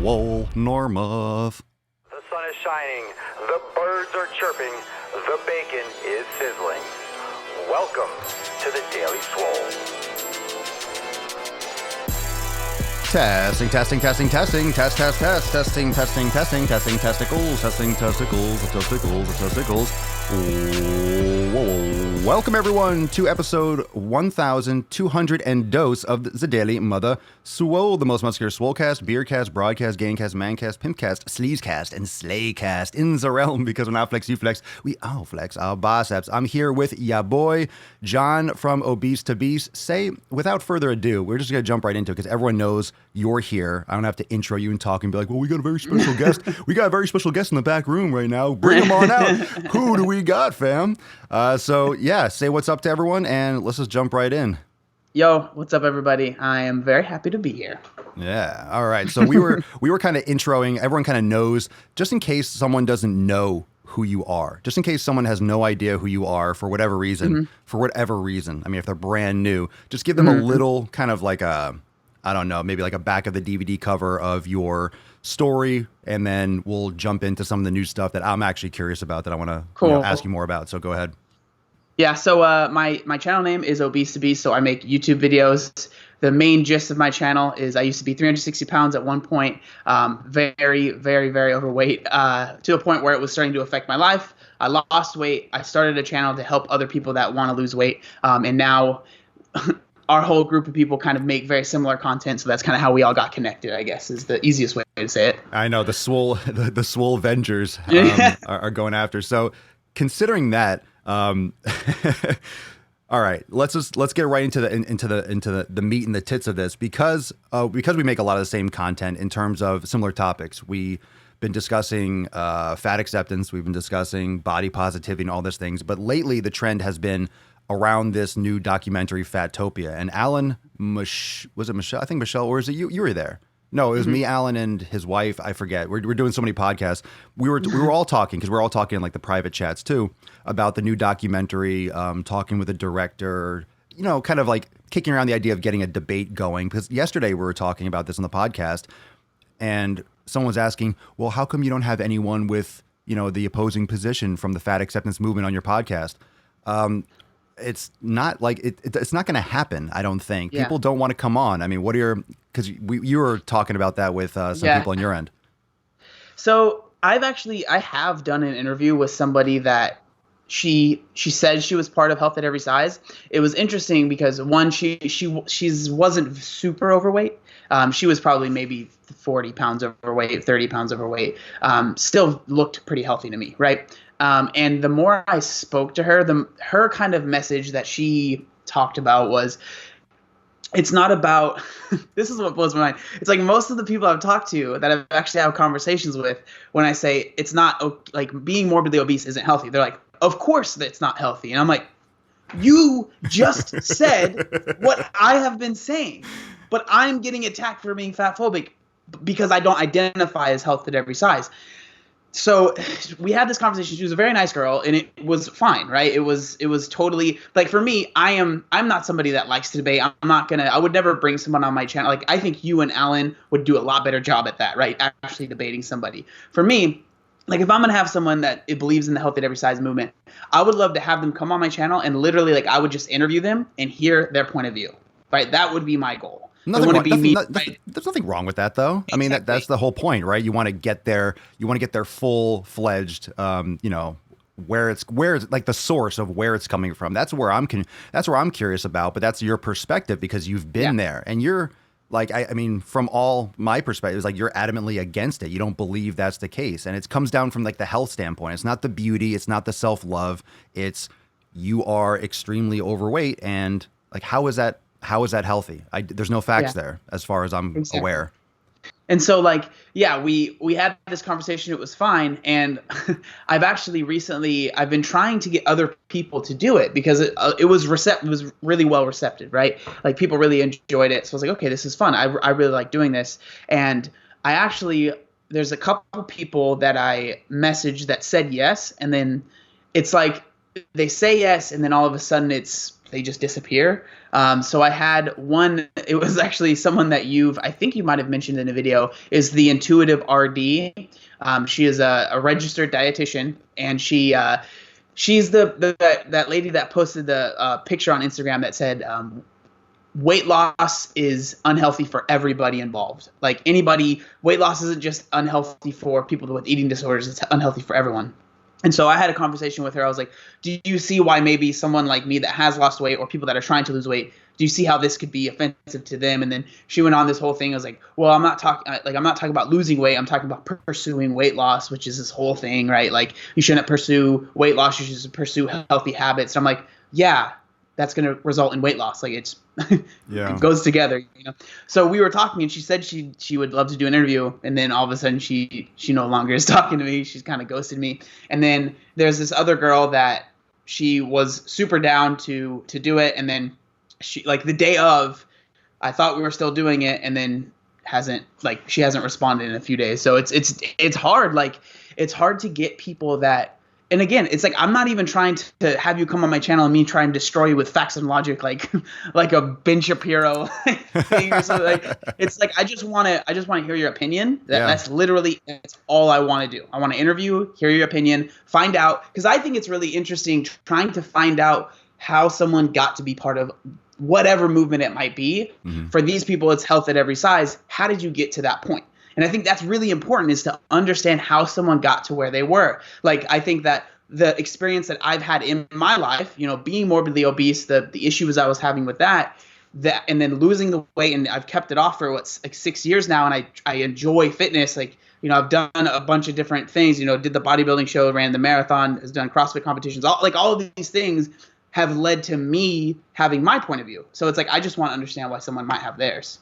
Swole Normuth. The sun is shining, the birds are chirping, the bacon is sizzling. Welcome to the Daily Swole. Testing, testing, testing, testing, test, test, test, testing, testing, testing, testing, testicles, testing, testicles, testicles, testicles. Whoa. Welcome everyone to episode 1200 and dose of the Daily Mother Swole, the most muscular swolecast, beercast, broadcast, gaincast, mancast, pimpcast, sleazecast, and slaycast in the realm, because when I flex, you flex, we all flex our biceps. I'm here with ya boy, John from Obese To Beast. Say, without further ado, we're just going to jump right into it because everyone knows you're here. I don't have to intro you and talk and be like, well, we got a very special guest. We got a very special guest in the back room right now. Bring him on out. Who do we got, fam? So yeah, say what's up to everyone and let's just jump right in. Yo, what's up, everybody? I am very happy to be here. Yeah. All right. So we were kind of introing. Everyone kind of knows, just in case someone doesn't know who you are, just in case someone has no idea who you are for whatever reason, I mean, if they're brand new, just give them a little kind of like a, I don't know, maybe like a back of the DVD cover of your story, and then we'll jump into some of the new stuff that I'm actually curious about that I want to ask you more about. So go ahead. Yeah, so my channel name is Obese To Beast, so I make YouTube videos. The main gist of my channel is I used to be 360 pounds at one point, very, very, very overweight, to a point where it was starting to affect my life. I lost weight. I started a channel to help other people that want to lose weight, and now our whole group of people kind of make very similar content, so that's kind of how we all got connected, I guess, is the easiest way to say it. I know, the Swole Avengers are going after. So considering that, all right, let's get right into the meat and the tits of this, because we make a lot of the same content in terms of similar topics. We've been discussing fat acceptance, we've been discussing body positivity and all these things, but lately the trend has been around this new documentary Fatopia. And Alan, was it Michelle? I think Michelle, or is it you? You were there. No, it was me, Alan, and his wife. I forget. We're doing so many podcasts. We were all talking, because we're all talking in like the private chats too, about the new documentary, talking with the director, you know, kind of like kicking around the idea of getting a debate going. Because yesterday we were talking about this on the podcast, and someone was asking, well, how come you don't have anyone with, you know, the opposing position from the fat acceptance movement on your podcast? It's not like it's not going to happen. I don't think people don't want to come on. I mean, what are your, because you were talking about that with some people on your end. So I have done an interview with somebody that she said she was part of Health at Every Size. It was interesting because one, she wasn't super overweight. She was probably maybe 40 pounds overweight, 30 pounds overweight. Still looked pretty healthy to me, right? And the more I spoke to her, her kind of message that she talked about was, it's not about, this is what blows my mind. It's like most of the people I've talked to that I've actually had conversations with, when I say it's not, like, being morbidly obese isn't healthy, they're like, of course that's not healthy. And I'm like, you just said what I have been saying, but I'm getting attacked for being fat phobic because I don't identify as Health at Every Size. So we had this conversation. She was a very nice girl, and it was fine, right? It was totally, like, for me, I'm not somebody that likes to debate. I would never bring someone on my channel. Like, I think you and Alan would do a lot better job at that, right? Actually debating somebody. For me, like, if I'm going to have someone that believes in the Health at Every Size movement, I would love to have them come on my channel and literally, like, I would just interview them and hear their point of view, right? That would be my goal. There's nothing wrong with that, though. Exactly. I mean, that's the whole point, right? You want to get their full-fledged, you know, where it's like the source of where it's coming from. That's where I'm curious about. But that's your perspective, because you've been there, and you're like, I mean, from all my perspectives, like, you're adamantly against it. You don't believe that's the case, and it comes down from like the health standpoint. It's not the beauty, it's not the self-love. It's you are extremely overweight, and like, how is that healthy? There's no facts there as far as I'm aware. And so, like, yeah, we had this conversation. It was fine. And I've been trying to get other people to do it because it was really well receptive, right? Like, people really enjoyed it. So I was like, okay, this is fun. I really like doing this. And there's a couple people that I messaged that said yes. And then it's like, they say yes, and then all of a sudden it's they just disappear. So I had one. It was actually someone that I think you might have mentioned in a video. Is the Intuitive RD. She is a registered dietitian, and she's that lady that posted the picture on Instagram that said weight loss is unhealthy for everybody involved. Like weight loss isn't just unhealthy for people with eating disorders. It's unhealthy for everyone. And so I had a conversation with her. I was like, do you see why maybe someone like me that has lost weight, or people that are trying to lose weight, do you see how this could be offensive to them? And then she went on this whole thing. I was like, well, I'm not talking about losing weight. I'm talking about pursuing weight loss, which is this whole thing, right? Like, you shouldn't pursue weight loss. You should pursue healthy habits. And I'm like, yeah, that's going to result in weight loss. Like, it goes together, you know? So we were talking, and she said she would love to do an interview. And then all of a sudden she no longer is talking to me. She's kind of ghosted me. And then there's this other girl that she was super down to do it. And then she, like, the day of, I thought we were still doing it, and then she hasn't responded in a few days. So it's hard. Like, it's hard to get people that. And again, it's like, I'm not even trying to have you come on my channel and me try and destroy you with facts and logic, like a Ben Shapiro thing or something. Like, it's like, I just want to hear your opinion. That's all I want to do. I want to interview, hear your opinion, find out, because I think it's really interesting trying to find out how someone got to be part of whatever movement it might be. Mm-hmm. For these people, it's health at every size. How did you get to that point? And I think that's really important, is to understand how someone got to where they were. Like, I think that the experience that I've had in my life, you know, being morbidly obese, the issues I was having with that, and then losing the weight, and I've kept it off for like 6 years now, and I enjoy fitness. Like, you know, I've done a bunch of different things, you know, did the bodybuilding show, ran the marathon, has done CrossFit competitions, all of these things have led to me having my point of view. So it's like, I just want to understand why someone might have theirs.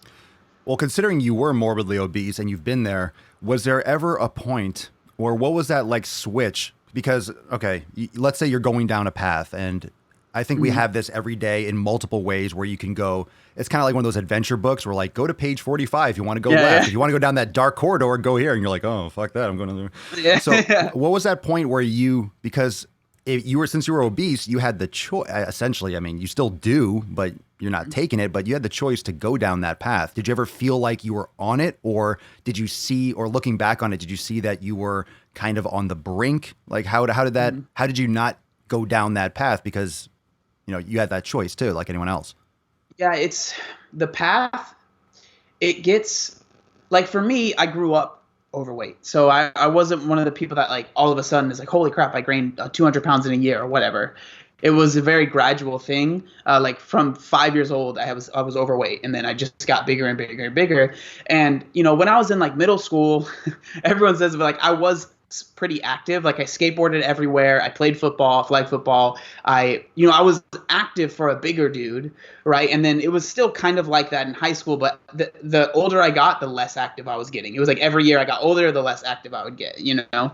Well, considering you were morbidly obese and you've been there, was there ever a point, or what was that like switch? Because, okay, let's say you're going down a path, and I think we have this every day in multiple ways where you can go. It's kind of like one of those adventure books where, like, go to page 45 if you want to go left. Yeah. If you want to go down that dark corridor, go here. And you're like, oh, fuck that, I'm going to there. Yeah. So what was that point where because since you were obese, you had the choice, essentially. I mean, you still do, but you're not taking it, but you had the choice to go down that path. Did you ever feel like you were on it, or did you see, or looking back on it, did you see that you were kind of on the brink? Like, how did you not go down that path? Because, you know, you had that choice too, like anyone else. Yeah, it's the path. It gets, like, for me, I grew up overweight. So I wasn't one of the people that, like, all of a sudden is like, holy crap, I gained 200 pounds in a year or whatever. It was a very gradual thing. Like, from 5 years old, I was overweight, and then I just got bigger and bigger and bigger. And, you know, when I was in, like, middle school, everyone says, but, like, I was pretty active. Like, I skateboarded everywhere. I played football, flag football. I was active for a bigger dude, right? And then it was still kind of like that in high school, but the older I got, the less active I was getting. It was like every year I got older, the less active I would get, you know?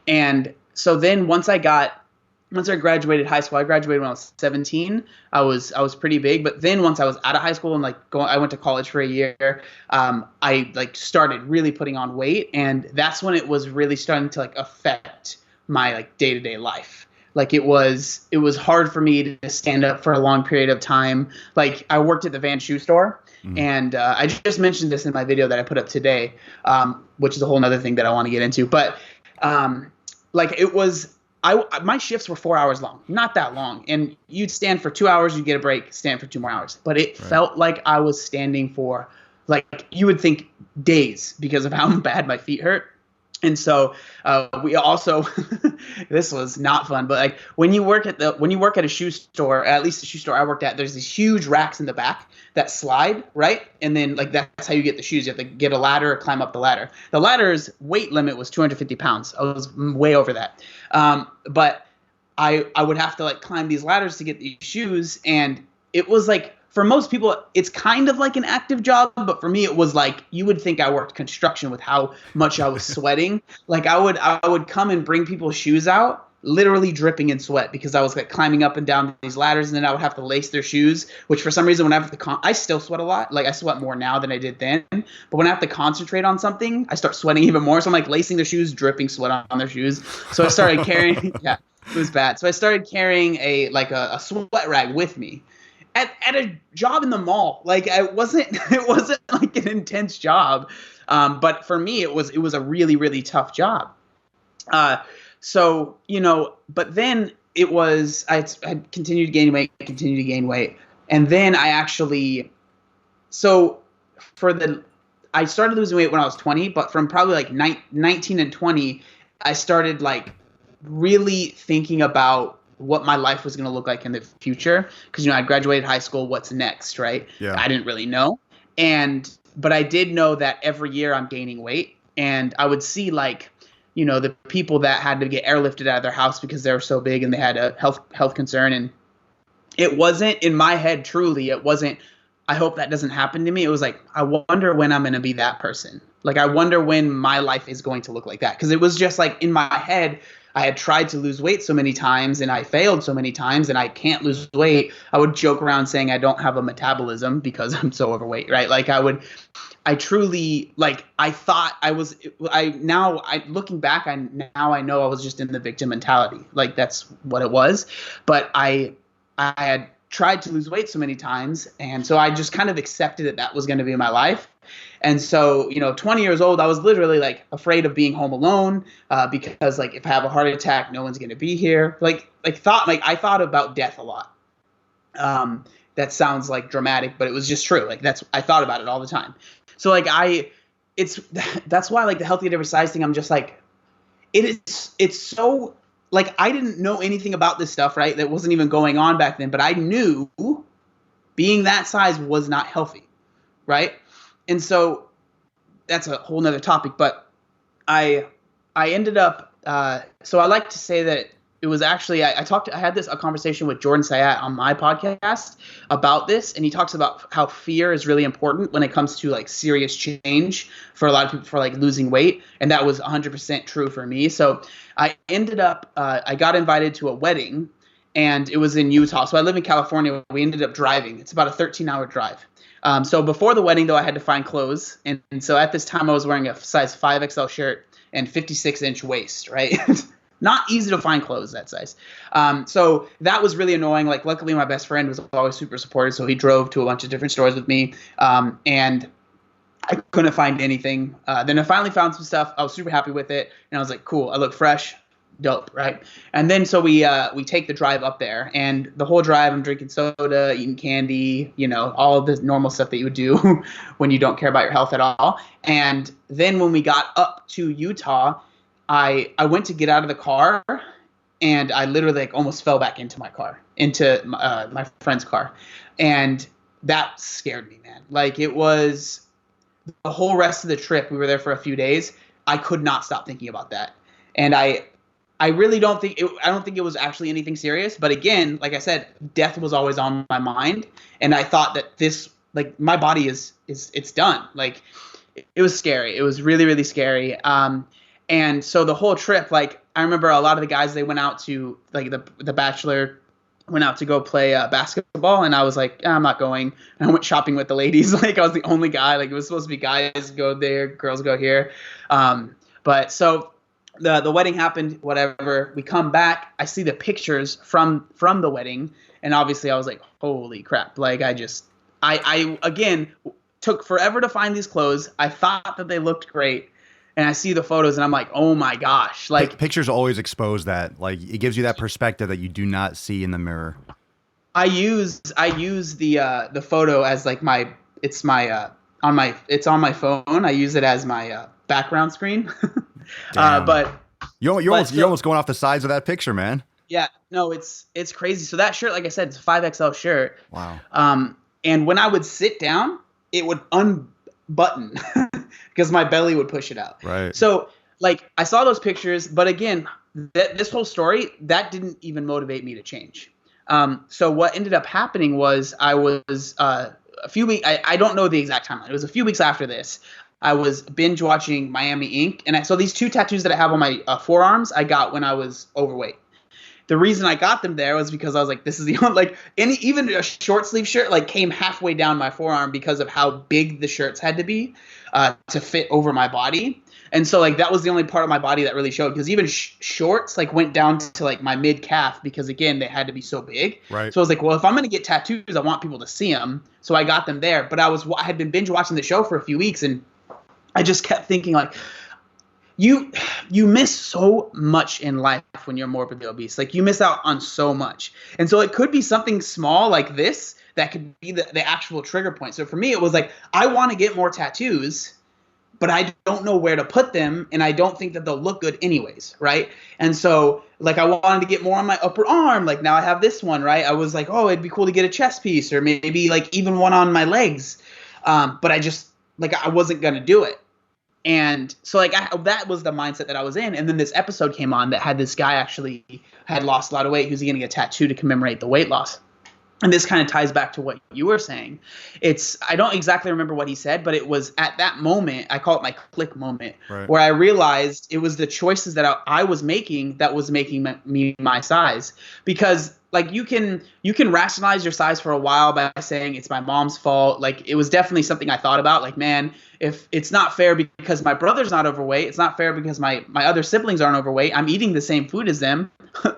And so then once I graduated high school, I graduated when I was 17. I was pretty big, but then once I was out of high school and I went to college for a year, I like started really putting on weight, and that's when it was really starting to like affect my like day-to-day life. Like, it was hard for me to stand up for a long period of time. Like, I worked at the Van shoe store, and I just mentioned this in my video that I put up today, which is a whole nother thing that I want to get into. But like, it was. My shifts were 4 hours long, not that long. And you'd stand for 2 hours, you'd get a break, stand for 2 more hours. But it felt like I was standing for, like, you would think days, because of how bad my feet hurt. And so we also, this was not fun, but like, when you work at a shoe store, at least the shoe store I worked at, there's these huge racks in the back that slide, right? And then, like, that's how you get the shoes. You have to get a ladder or climb up the ladder. The ladder's weight limit was 250 pounds. I was way over that. But I would have to, like, climb these ladders to get these shoes. And it was like, for most people, it's kind of like an active job, but for me, it was like, you would think I worked construction with how much I was sweating. Like, I would come and bring people's shoes out, literally dripping in sweat, because I was like climbing up and down these ladders, and then I would have to lace their shoes, which for some reason, when I have to, I still sweat a lot. Like, I sweat more now than I did then, but when I have to concentrate on something, I start sweating even more. So I'm like lacing their shoes, dripping sweat on their shoes. So I started carrying, yeah, it was bad. So I started carrying a sweat rag with me. at a job in the mall. Like it wasn't like an intense job. But for me, it was a really, really tough job. So, but then it was, I continued to gain weight. And then I started losing weight when I was 20, but from probably like 19 and 20, I started like really thinking about what my life was going to look like in the future. Because, I graduated high school. What's next, right? Yeah. I didn't really know. But I did know that every year I'm gaining weight. And I would see like, the people that had to get airlifted out of their house because they were so big and they had a health concern. And it wasn't, in my head, truly, it wasn't, I hope that doesn't happen to me. It was like, I wonder when I'm going to be that person. Like, I wonder when my life is going to look like that. Because it was just like in my head, I had tried to lose weight so many times and I failed so many times and I can't lose weight. I would joke around saying I don't have a metabolism because I'm so overweight, right? Like I truly, like, I thought looking back, I know I was just in the victim mentality. Like, that's what it was. But I had tried to lose weight so many times. And so I just kind of accepted that was going to be my life. And so, 20 years old, I was literally like afraid of being home alone because like if I have a heart attack, no one's going to be here. I thought about death a lot. That sounds like dramatic, but it was just true. Like I thought about it all the time. So like that's why like the healthy at every size thing, I'm just like, it's so like, I didn't know anything about this stuff, right? That wasn't even going on back then, but I knew being that size was not healthy. Right. And so that's a whole nother topic, but I ended up, so I like to say that it was actually, I had a conversation with Jordan Sayat on my podcast about this. And he talks about how fear is really important when it comes to like serious change for a lot of people for like losing weight. And that was 100% true for me. So I ended up, I got invited to a wedding and it was in Utah. So I live in California. We ended up driving. It's about a 13-hour drive. So before the wedding, though, I had to find clothes. And so at this time, I was wearing a size 5XL shirt and 56-inch waist, right? Not easy to find clothes that size. So that was really annoying. Like, luckily, my best friend was always super supportive. So he drove to a bunch of different stores with me. And I couldn't find anything. Then I finally found some stuff. I was super happy with it. And I was like, cool, I look fresh. Dope, right? And then so we take the drive up there, and the whole drive I'm drinking soda, eating candy, all of the normal stuff that you would do when you don't care about your health at all. And then when we got up to Utah, I went to get out of the car, and I literally like almost fell back into my car, into my friend's car, and that scared me, man. Like, it was the whole rest of the trip. We were there for a few days. I could not stop thinking about that, and I really don't think it was actually anything serious. But again, like I said, death was always on my mind. And I thought that this, like, my body it's done. Like, it was scary. It was really, really scary. And so the whole trip, like, I remember a lot of the guys, they went out to, like, the Bachelor went out to go play basketball. And I was like, I'm not going. And I went shopping with the ladies. Like, I was the only guy. Like, it was supposed to be guys go there, girls go here. But so the wedding happened, whatever. We come back. I see the pictures from the wedding. And obviously I was like, holy crap. Like, I again, took forever to find these clothes. I thought that they looked great. And I see the photos and I'm like, oh my gosh. Like, pictures always expose that. Like, it gives you that perspective that you do not see in the mirror. I use the photo as like it's on my phone. I use it as my background screen. But you're almost going off the sides of that picture, man. Yeah, no, it's crazy. So that shirt, like I said, it's a 5XL shirt. Wow. And when I would sit down, it would unbutton because my belly would push it out. Right. So like, I saw those pictures, but again, this whole story, that didn't even motivate me to change. So what ended up happening was I was a few weeks, I don't know the exact timeline. It was a few weeks after this. I was binge watching Miami Ink. And so these two tattoos that I have on my forearms, I got when I was overweight. The reason I got them there was because I was like, this is the only, like, even a short sleeve shirt like came halfway down my forearm because of how big the shirts had to be to fit over my body. And so like that was the only part of my body that really showed, because even shorts like went down to like my mid calf, because again they had to be so big. Right. So I was like, well, if I'm gonna get tattoos, I want people to see them. So I got them there. But I had been binge watching the show for a few weeks, and I just kept thinking like, you miss so much in life when you're morbidly obese. Like you miss out on so much. And so it could be something small like this that could be the actual trigger point. So for me, it was like, I want to get more tattoos, but I don't know where to put them, and I don't think that they'll look good anyways, right? And so like I wanted to get more on my upper arm. Like now I have this one, right? I was like, oh, it'd be cool to get a chest piece, or maybe like even one on my legs. But I just like I wasn't gonna do it. And so like that was the mindset that I was in. And then this episode came on that had this guy actually had lost a lot of weight who's getting a tattoo to commemorate the weight loss. And this kind of ties back to what you were saying. I don't exactly remember what he said, but it was at that moment, I call it my click moment, right, where I realized it was the choices that I was making that was making me my size. Because like you can rationalize your size for a while by saying it's my mom's fault. Like it was definitely something I thought about. Like, man, if it's not fair because my brother's not overweight, it's not fair because my other siblings aren't overweight. I'm eating the same food as them.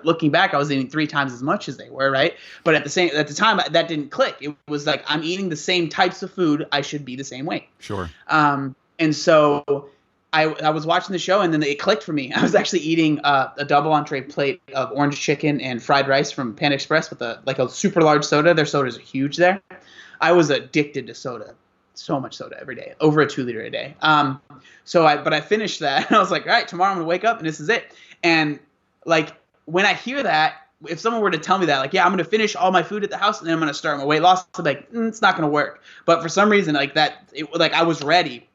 Looking back, I was eating 3 times as much as they were, right? But at the time, that didn't click. It was like I'm eating the same types of food. I should be the same weight. Sure. And so I was watching the show, and then it clicked for me. I was actually eating a double entree plate of orange chicken and fried rice from Panda Express with a super large soda. Their sodas are huge there. I was addicted to soda. So much soda every day, over a 2 liter a day. But I finished that, and I was like, all right, tomorrow I'm gonna wake up and this is it. And like when I hear that, if someone were to tell me that, like, yeah, I'm gonna finish all my food at the house and then I'm gonna start my weight loss, I'm like, it's not gonna work. But for some reason, like that, I was ready.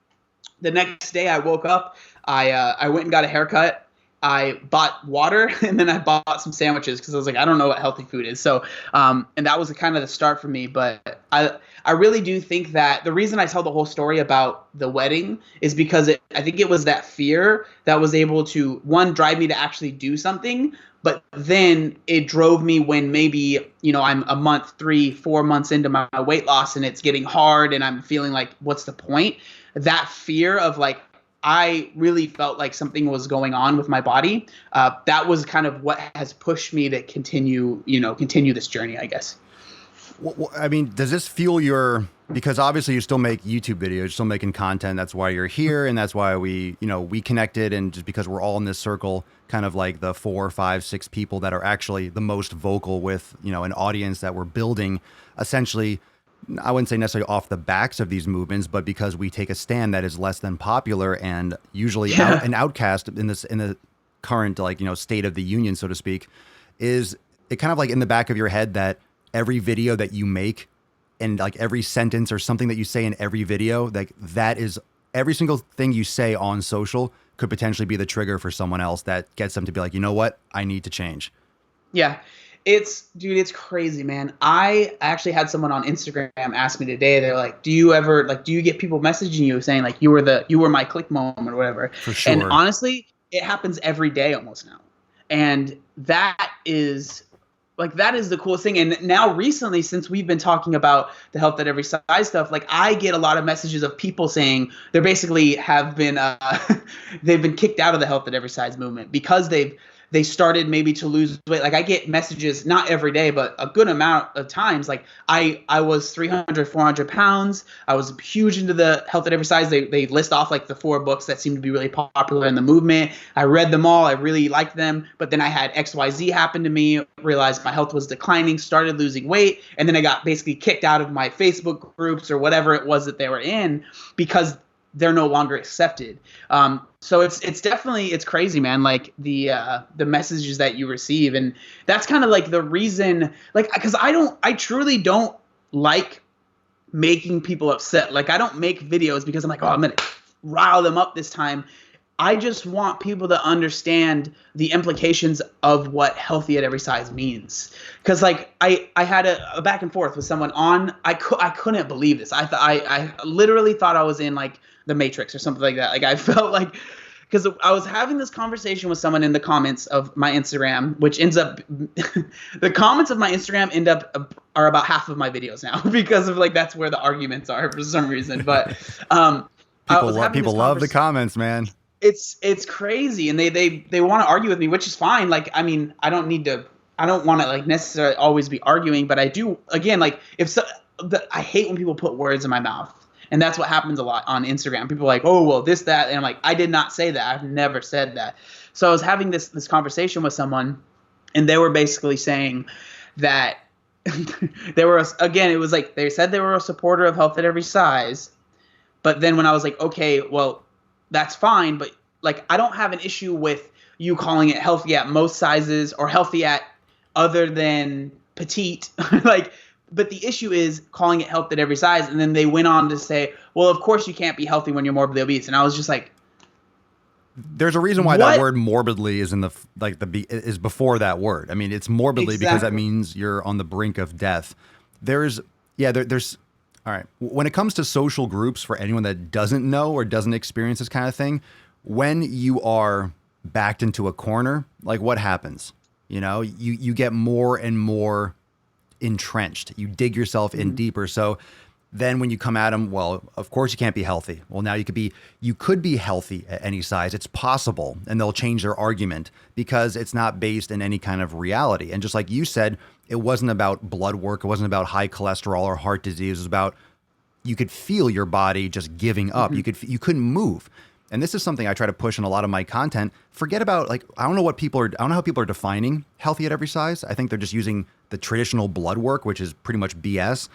The next day I woke up, I went and got a haircut. I bought water, and then I bought some sandwiches because I was like, I don't know what healthy food is. So, and that was kind of the start for me. But I really do think that the reason I tell the whole story about the wedding is because I think it was that fear that was able to, one, drive me to actually do something. But then it drove me when maybe, I'm a month, 3-4 months into my weight loss and it's getting hard and I'm feeling like, what's the point? That fear of like, I really felt like something was going on with my body. That was kind of what has pushed me to continue this journey, I guess. Well, I mean, does this fuel because obviously you still make YouTube videos, you're still making content. That's why you're here. And that's why we connected. And just because we're all in this circle, kind of like the 4, 5, 6 people that are actually the most vocal with, an audience that we're building, essentially, I wouldn't say necessarily off the backs of these movements, but because we take a stand that is less than popular and usually an outcast in the current, state of the union, so to speak. Is it kind of like in the back of your head that every video that you make and like every sentence or something that you say in every video, like that is every single thing you say on social could potentially be the trigger for someone else that gets them to be like, you know what, I need to change. Yeah. It's crazy, man. I actually had someone on Instagram ask me today, they're like, do you get people messaging you saying like, you were my click moment or whatever? For sure. And honestly, it happens every day almost now. And that is the coolest thing. And now recently, since we've been talking about the health at every size stuff, like I get a lot of messages of people saying they're basically have been, they've been kicked out of the health at every size movement because they started maybe to lose weight. Like I get messages, not every day, but a good amount of times. Like I was 300, 400 pounds. I was huge into the health at every size. They list off like the 4 books that seem to be really popular in the movement. I read them all. I really liked them. But then I had XYZ happen to me, realized my health was declining, started losing weight. And then I got basically kicked out of my Facebook groups or whatever it was that they were in because they're no longer accepted. So it's definitely, it's crazy, man. Like the messages that you receive, and that's kind of like the reason, like, cause I truly don't like making people upset. Like I don't make videos because I'm like, oh, I'm going to rile them up this time. I just want people to understand the implications of what healthy at every size means. Cause like I had a back and forth with someone on, I couldn't believe this. I literally thought I was in like the Matrix or something like that. Like I felt like, because I was having this conversation with someone in the comments of my Instagram, which ends up, the comments of my Instagram are about half of my videos now because of like, that's where the arguments are for some reason. But people love the comments, man. it's crazy, and they want to argue with me, which is fine. Like, I mean, I don't want to like necessarily always be arguing, but I do, again, like, I hate when people put words in my mouth. And that's what happens a lot on Instagram. People are like, oh, well, this, that. And I'm like, I did not say that. I've never said that. So I was having this conversation with someone, and they were basically saying that they were, again, it was like they said they were a supporter of health at every size. But then when I was like, okay, well, that's fine. But like, I don't have an issue with you calling it healthy at most sizes or healthy at other than petite. Like, but the issue is calling it health at every size. And then they went on to say, well, of course you can't be healthy when you're morbidly obese. And I was just like, there's a reason why that word morbidly is in is before that word. I mean, it's morbidly because that means you're on the brink of death. There's all right. When it comes to social groups, for anyone that doesn't know or doesn't experience this kind of thing, when you are backed into a corner, like, what happens? You know, you get more and more entrenched. You dig yourself in deeper. So then when you come at them, well, of course you can't be healthy. Well, now you could be healthy at any size. It's possible. And they'll change their argument because it's not based in any kind of reality. And just like you said, it wasn't about blood work. It wasn't about high cholesterol or heart disease. It was about, you could feel your body just giving up. You couldn't move. And this is something I try to push in a lot of my content. Forget about, like, I don't know how people are defining healthy at every size. I think they're just using the traditional blood work, which is pretty much BS.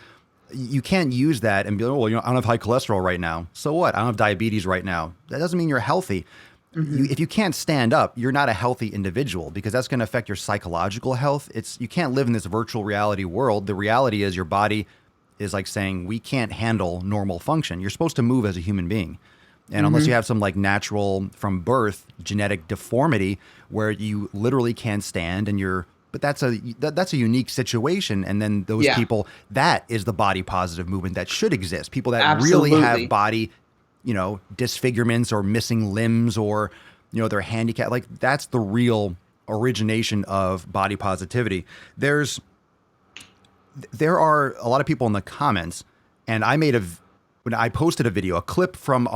You can't use that and be like, oh, well, I don't have high cholesterol right now. So what? I don't have diabetes right now. That doesn't mean you're healthy. If you can't stand up, you're not a healthy individual, because that's going to affect your psychological health. You can't live in this virtual reality world. The reality is your body is like saying, we can't handle normal function. You're supposed to move as a human being. And unless you have some like natural from birth genetic deformity where you literally can't stand but that's a unique situation. And then those people, that is the body positive movement that should exist. People that really have body, disfigurements or missing limbs or, they're handicapped. Like, that's the real origination of body positivity. There are a lot of people in the comments, and when I posted a video, a clip from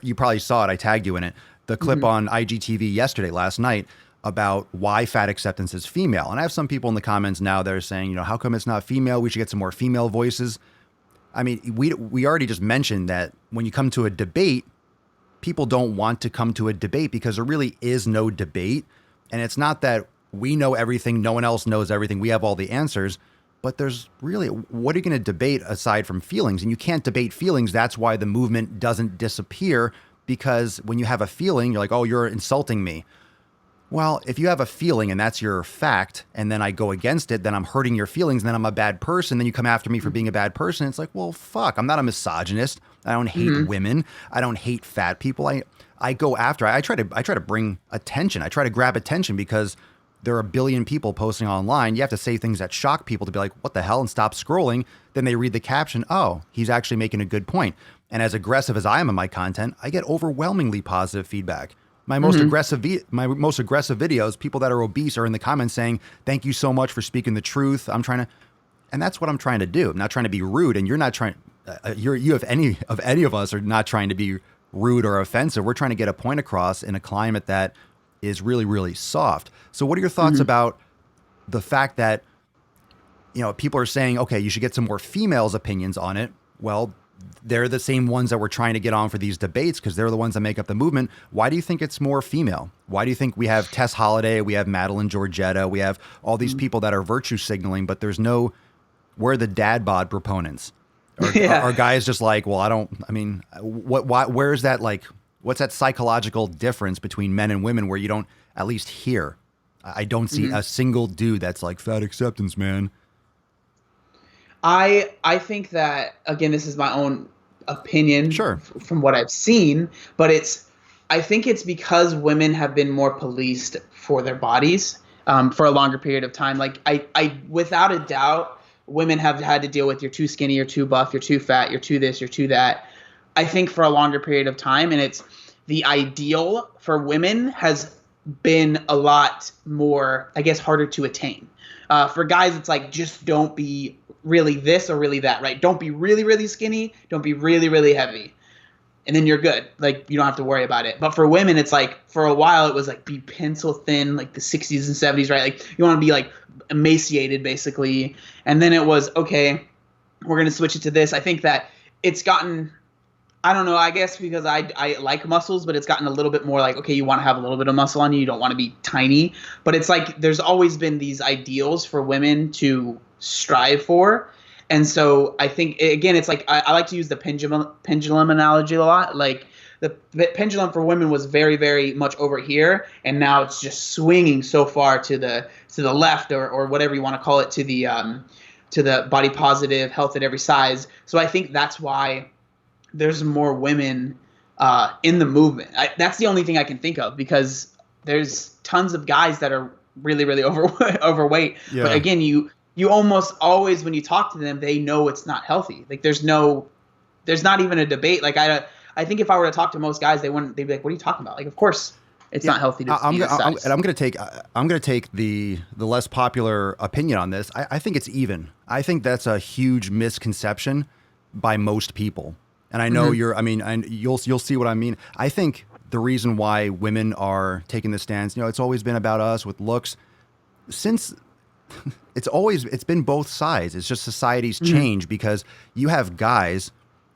you probably saw it, I tagged you in it, the clip on IGTV last night, about why fat acceptance is female. And I have some people in the comments now that are saying, how come it's not female? We should get some more female voices. I mean, we already just mentioned that when you come to a debate, people don't want to come to a debate because there really is no debate. And it's not that we know everything, no one else knows everything, we have all the answers. But there's really, what are you going to debate aside from feelings? And you can't debate feelings. That's why the movement doesn't disappear, because when you have a feeling, you're like, oh, you're insulting me. Well, if you have a feeling and that's your fact, and then I go against it, then I'm hurting your feelings, and then I'm a bad person, then you come after me for being a bad person. It's like, well, fuck, I'm not a misogynist. I don't hate women. I don't hate fat people. I go after, I try to bring attention. I try to grab attention because there are a billion people posting online. You have to say things that shock people to be like, what the hell, and stop scrolling. Then they read the caption. Oh, he's actually making a good point. And as aggressive as I am in my content, I get overwhelmingly positive feedback. My most aggressive videos, people that are obese are in the comments saying, thank you so much for speaking the truth. And that's what I'm trying to do. I'm not trying to be rude. And you're not trying, any of us are not trying to be rude or offensive. We're trying to get a point across in a climate that is really, really soft. So what are your thoughts about the fact that, people are saying, okay, you should get some more females' opinions on it? Well, they're the same ones that we're trying to get on for these debates because they're the ones that make up the movement. Why do you think it's more female? Why do you think we have Tess Holliday, we have Madeline Georgetta, we have all these people that are virtue signaling, but we're the dad bod proponents? Are guys just like, well, where's that, like, what's that psychological difference between men and women where you don't at least hear? I don't see a single dude that's like, fat acceptance, man. I think that, again, this is my own opinion from what I've seen, but I think it's because women have been more policed for their bodies for a longer period of time. Like, I without a doubt, women have had to deal with, you're too skinny, you're too buff, you're too fat, you're too this, you're too that. I think for a longer period of time, and it's the ideal for women has been a lot more, I guess, harder to attain. For guys, it's like, just don't be really this or really that, right? Don't be really, really skinny. Don't be really, really heavy. and then you're good. Like you don't have to worry about it. But for women, it's like for a while it was like be pencil thin, like the 60s and 70s, right? Like you want to be like emaciated basically. And then it was okay, we're gonna switch it to this. I think that it's gotten, I don't know, I guess because I like muscles, but it's gotten a little bit more like, okay, you want to have a little bit of muscle on you. You don't want to be tiny. But it's like there's always been these ideals for women to strive for. And so I think, again, it's like I like to use the pendulum analogy a lot. Like the pendulum for women was very, very much over here. And now it's just swinging so far to the left or whatever you want to call it, to the body positive, health at every size. So I think that's why there's more women in the movement. That's the only thing I can think of, because there's tons of guys that are really, really overweight. Yeah. But again, you almost always, when you talk to them, they know it's not healthy. Like there's not even a debate. Like I think if I were to talk to most guys, they'd be like, what are you talking about? Like, of course it's not healthy to I'm be this size. going to take the less popular opinion on this. I think it's even. I think that's a huge misconception by most people. And I know and you'll see what I mean. I think the reason why women are taking this stance, it's always been about us with looks since it's been both sides. It's just society's changed, because you have guys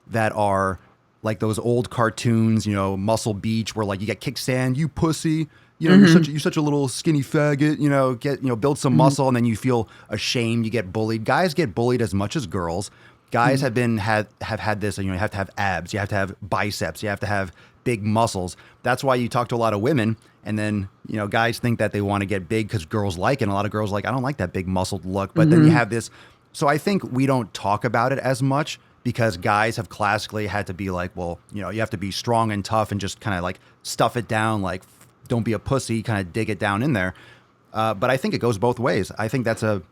that are like those old cartoons, Muscle Beach, where like you get kickstand, you pussy, you're such a little skinny faggot, build some muscle, and then you feel ashamed, you get bullied. Guys get bullied as much as girls. Guys have had this, you have to have abs, you have to have biceps, you have to have big muscles. That's why you talk to a lot of women, and then, guys think that they want to get big because girls like it. And a lot of girls like, I don't like that big muscled look. But then you have this. So I think we don't talk about it as much, because guys have classically had to be like, well, you have to be strong and tough and just kind of like stuff it down, like don't be a pussy, kind of dig it down in there. But I think it goes both ways. I think that's the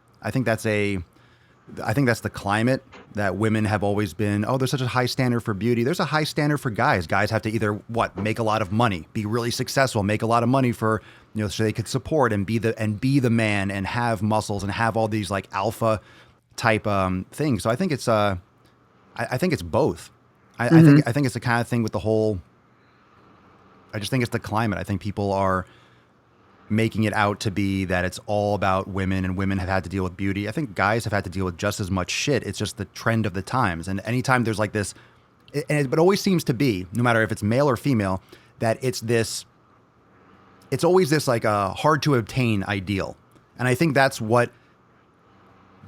climate that women have always been, there's such a high standard for beauty. There's a high standard for guys. Guys have to either make a lot of money, be really successful, make a lot of money for, so they could support and be the man and have muscles and have all these like alpha type things. So I think it's I think it's both. I think it's the kind of thing with the whole, I just think it's the climate. I think people are making it out to be that it's all about women, and women have had to deal with beauty. I think guys have had to deal with just as much shit. It's just the trend of the times. And anytime there's like this, but it always seems to be, no matter if it's male or female, that it's always this like a hard to obtain ideal. And I think that's what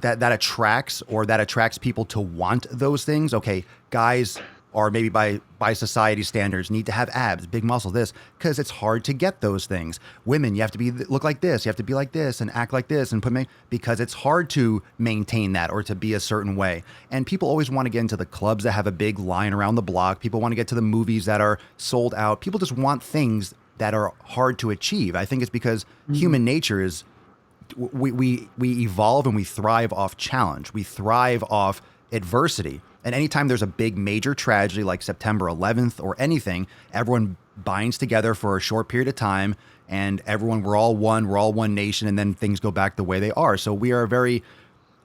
that attracts people to want those things. Okay, guys are maybe by society standards need to have abs, big muscle, this, because it's hard to get those things. Women, you have to look like this, you have to be like this and act like this and because it's hard to maintain that or to be a certain way. And people always want to get into the clubs that have a big line around the block. People want to get to the movies that are sold out. People just want things that are hard to achieve. I think it's because human nature is, we evolve and we thrive off challenge. We thrive off adversity. And anytime there's a big major tragedy like September 11th or anything, everyone binds together for a short period of time, and we're all one nation, and then things go back the way they are. So we are a very,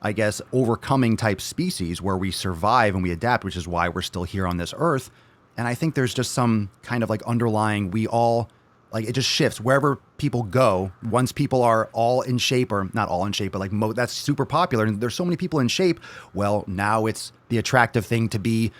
I guess, overcoming type species where we survive and we adapt, which is why we're still here on this earth. And I think there's just some kind of like underlying, we all, like it just shifts wherever people go. Once people are all in shape, or not all in shape, but like that's super popular, and there's so many people in shape. Well, now it's the attractive thing to be,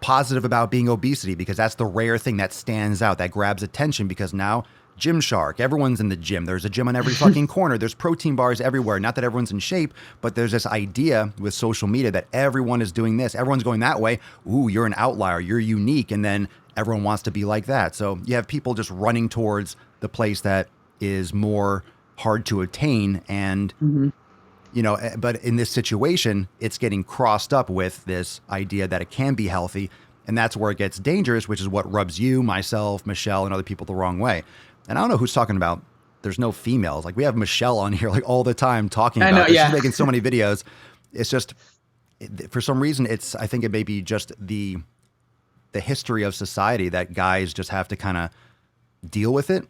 positive about being obesity, because that's the rare thing that stands out, that grabs attention, because now Gymshark, everyone's in the gym. There's a gym on every fucking corner. There's protein bars everywhere. Not that everyone's in shape, but there's this idea with social media that everyone is doing this. Everyone's going that way. Ooh, you're an outlier. You're unique. And then everyone wants to be like that. So you have people just running towards the place that is more hard to attain. And, but in this situation, it's getting crossed up with this idea that it can be healthy. And that's where it gets dangerous, which is what rubs you, myself, Michelle, and other people the wrong way. And I don't know who's talking about, there's no females. Like we have Michelle on here like all the time talking about this. She's making so many videos. It's just, for some reason, I think it may be just the history of society that guys just have to kind of deal with it.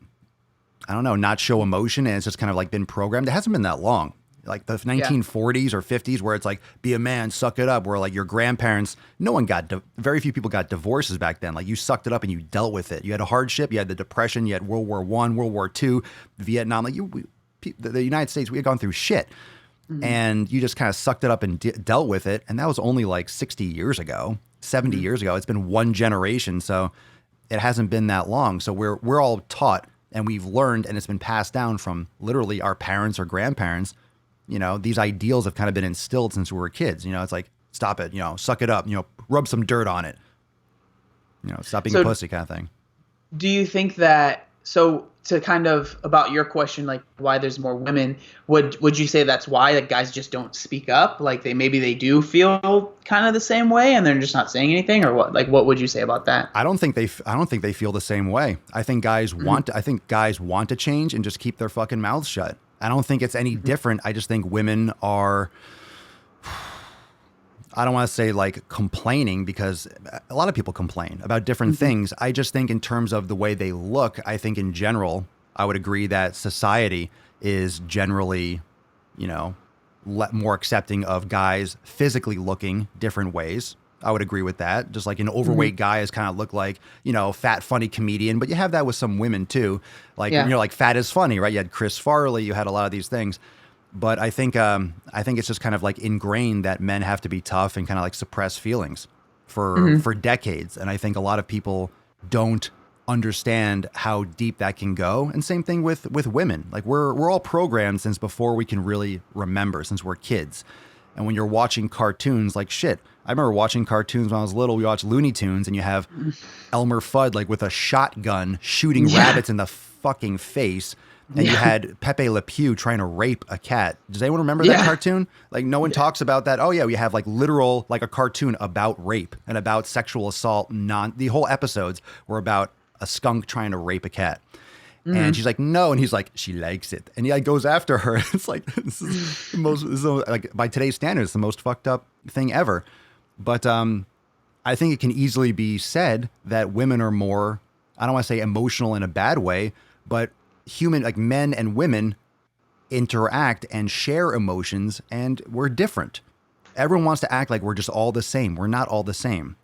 I don't know, not show emotion. And it's just kind of like been programmed. It hasn't been that long. like the 1940s or 50s, where it's like, be a man, suck it up. Where like your grandparents, very few people got divorces back then. Like you sucked it up and you dealt with it. You had a hardship, you had the Depression, you had World War I, World War II, Vietnam. Like the United States, we had gone through shit. And you just kind of sucked it up and dealt with it. And that was only like 60 years ago, 70 years ago. It's been one generation. So it hasn't been that long. So we're all taught and we've learned, and it's been passed down from literally our parents or grandparents. You know, these ideals have kind of been instilled since we were kids. You know, it's like, stop it, you know, suck it up, you know, rub some dirt on it. You know, stop being a pussy kind of thing. Do you think that, so to kind of about your question, like why there's more women, would you say that's why, that guys just don't speak up? Like maybe they do feel kind of the same way and they're just not saying anything, or what? Like what would you say about that? I don't think they feel the same way. I think guys want to change and just keep their fucking mouths shut. I don't think it's any different. I just think women are, I don't want to say like complaining, because a lot of people complain about different things. I just think in terms of the way they look, I think in general, I would agree that society is generally, you know, more accepting of guys physically looking different ways. I would agree with that. Just like an overweight guy is kind of look like, you know, fat, funny comedian, but you have that with some women too. Like, you know, like fat is funny, right? You had Chris Farley, you had a lot of these things. But I think it's just kind of like ingrained that men have to be tough and kind of like suppress feelings for decades. And I think a lot of people don't understand how deep that can go. And same thing with women. Like we're all programmed since before we can really remember, since we're kids. And when you're watching cartoons, like shit, I remember watching cartoons when I was little. We watched Looney Tunes, and you have Elmer Fudd like with a shotgun shooting rabbits in the fucking face. And you had Pepe Le Pew trying to rape a cat. Does anyone remember that cartoon? Like no one talks about that. Oh yeah, we have like literal, like a cartoon about rape and about sexual assault. The whole episodes were about a skunk trying to rape a cat. And she's like, no. And he's like, she likes it. And he like goes after her. It's like, like by today's standards, the most fucked up thing ever. But I think it can easily be said that women are more, I don't want to say emotional in a bad way, but human, like men and women interact and share emotions, and we're different. Everyone wants to act like we're just all the same. We're not all the same.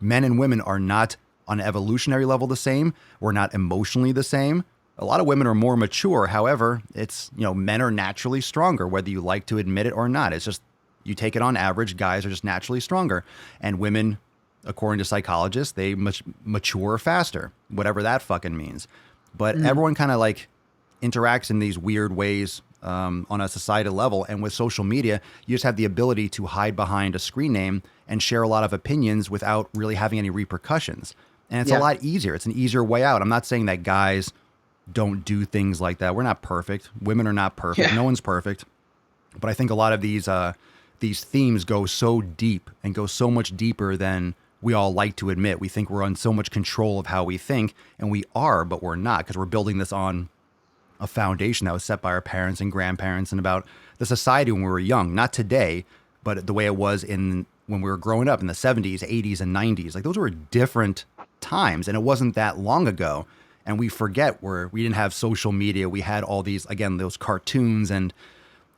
Men and women are not on an evolutionary level the same. We're not emotionally the same. A lot of women are more mature. However, it's, you know, men are naturally stronger, whether you like to admit it or not. It's just, you take it on average, guys are just naturally stronger. And women, according to psychologists, they mature faster, whatever that fucking means. But everyone kind of like interacts in these weird ways on a societal level. And with social media, you just have the ability to hide behind a screen name and share a lot of opinions without really having any repercussions. And it's a lot easier. It's an easier way out. I'm not saying that guys don't do things like that. We're not perfect. Women are not perfect. No one's perfect. But I think a lot of these themes go so deep and go so much deeper than we all like to admit. We think we're on so much control of how we think, and we are, but we're not, because we're building this on a foundation that was set by our parents and grandparents and about the society when we were young. Not today, but the way it was when we were growing up in the 70s, 80s, and 90s. Like those were different times, and it wasn't that long ago. And we forget we didn't have social media. We had all these, again, those cartoons and,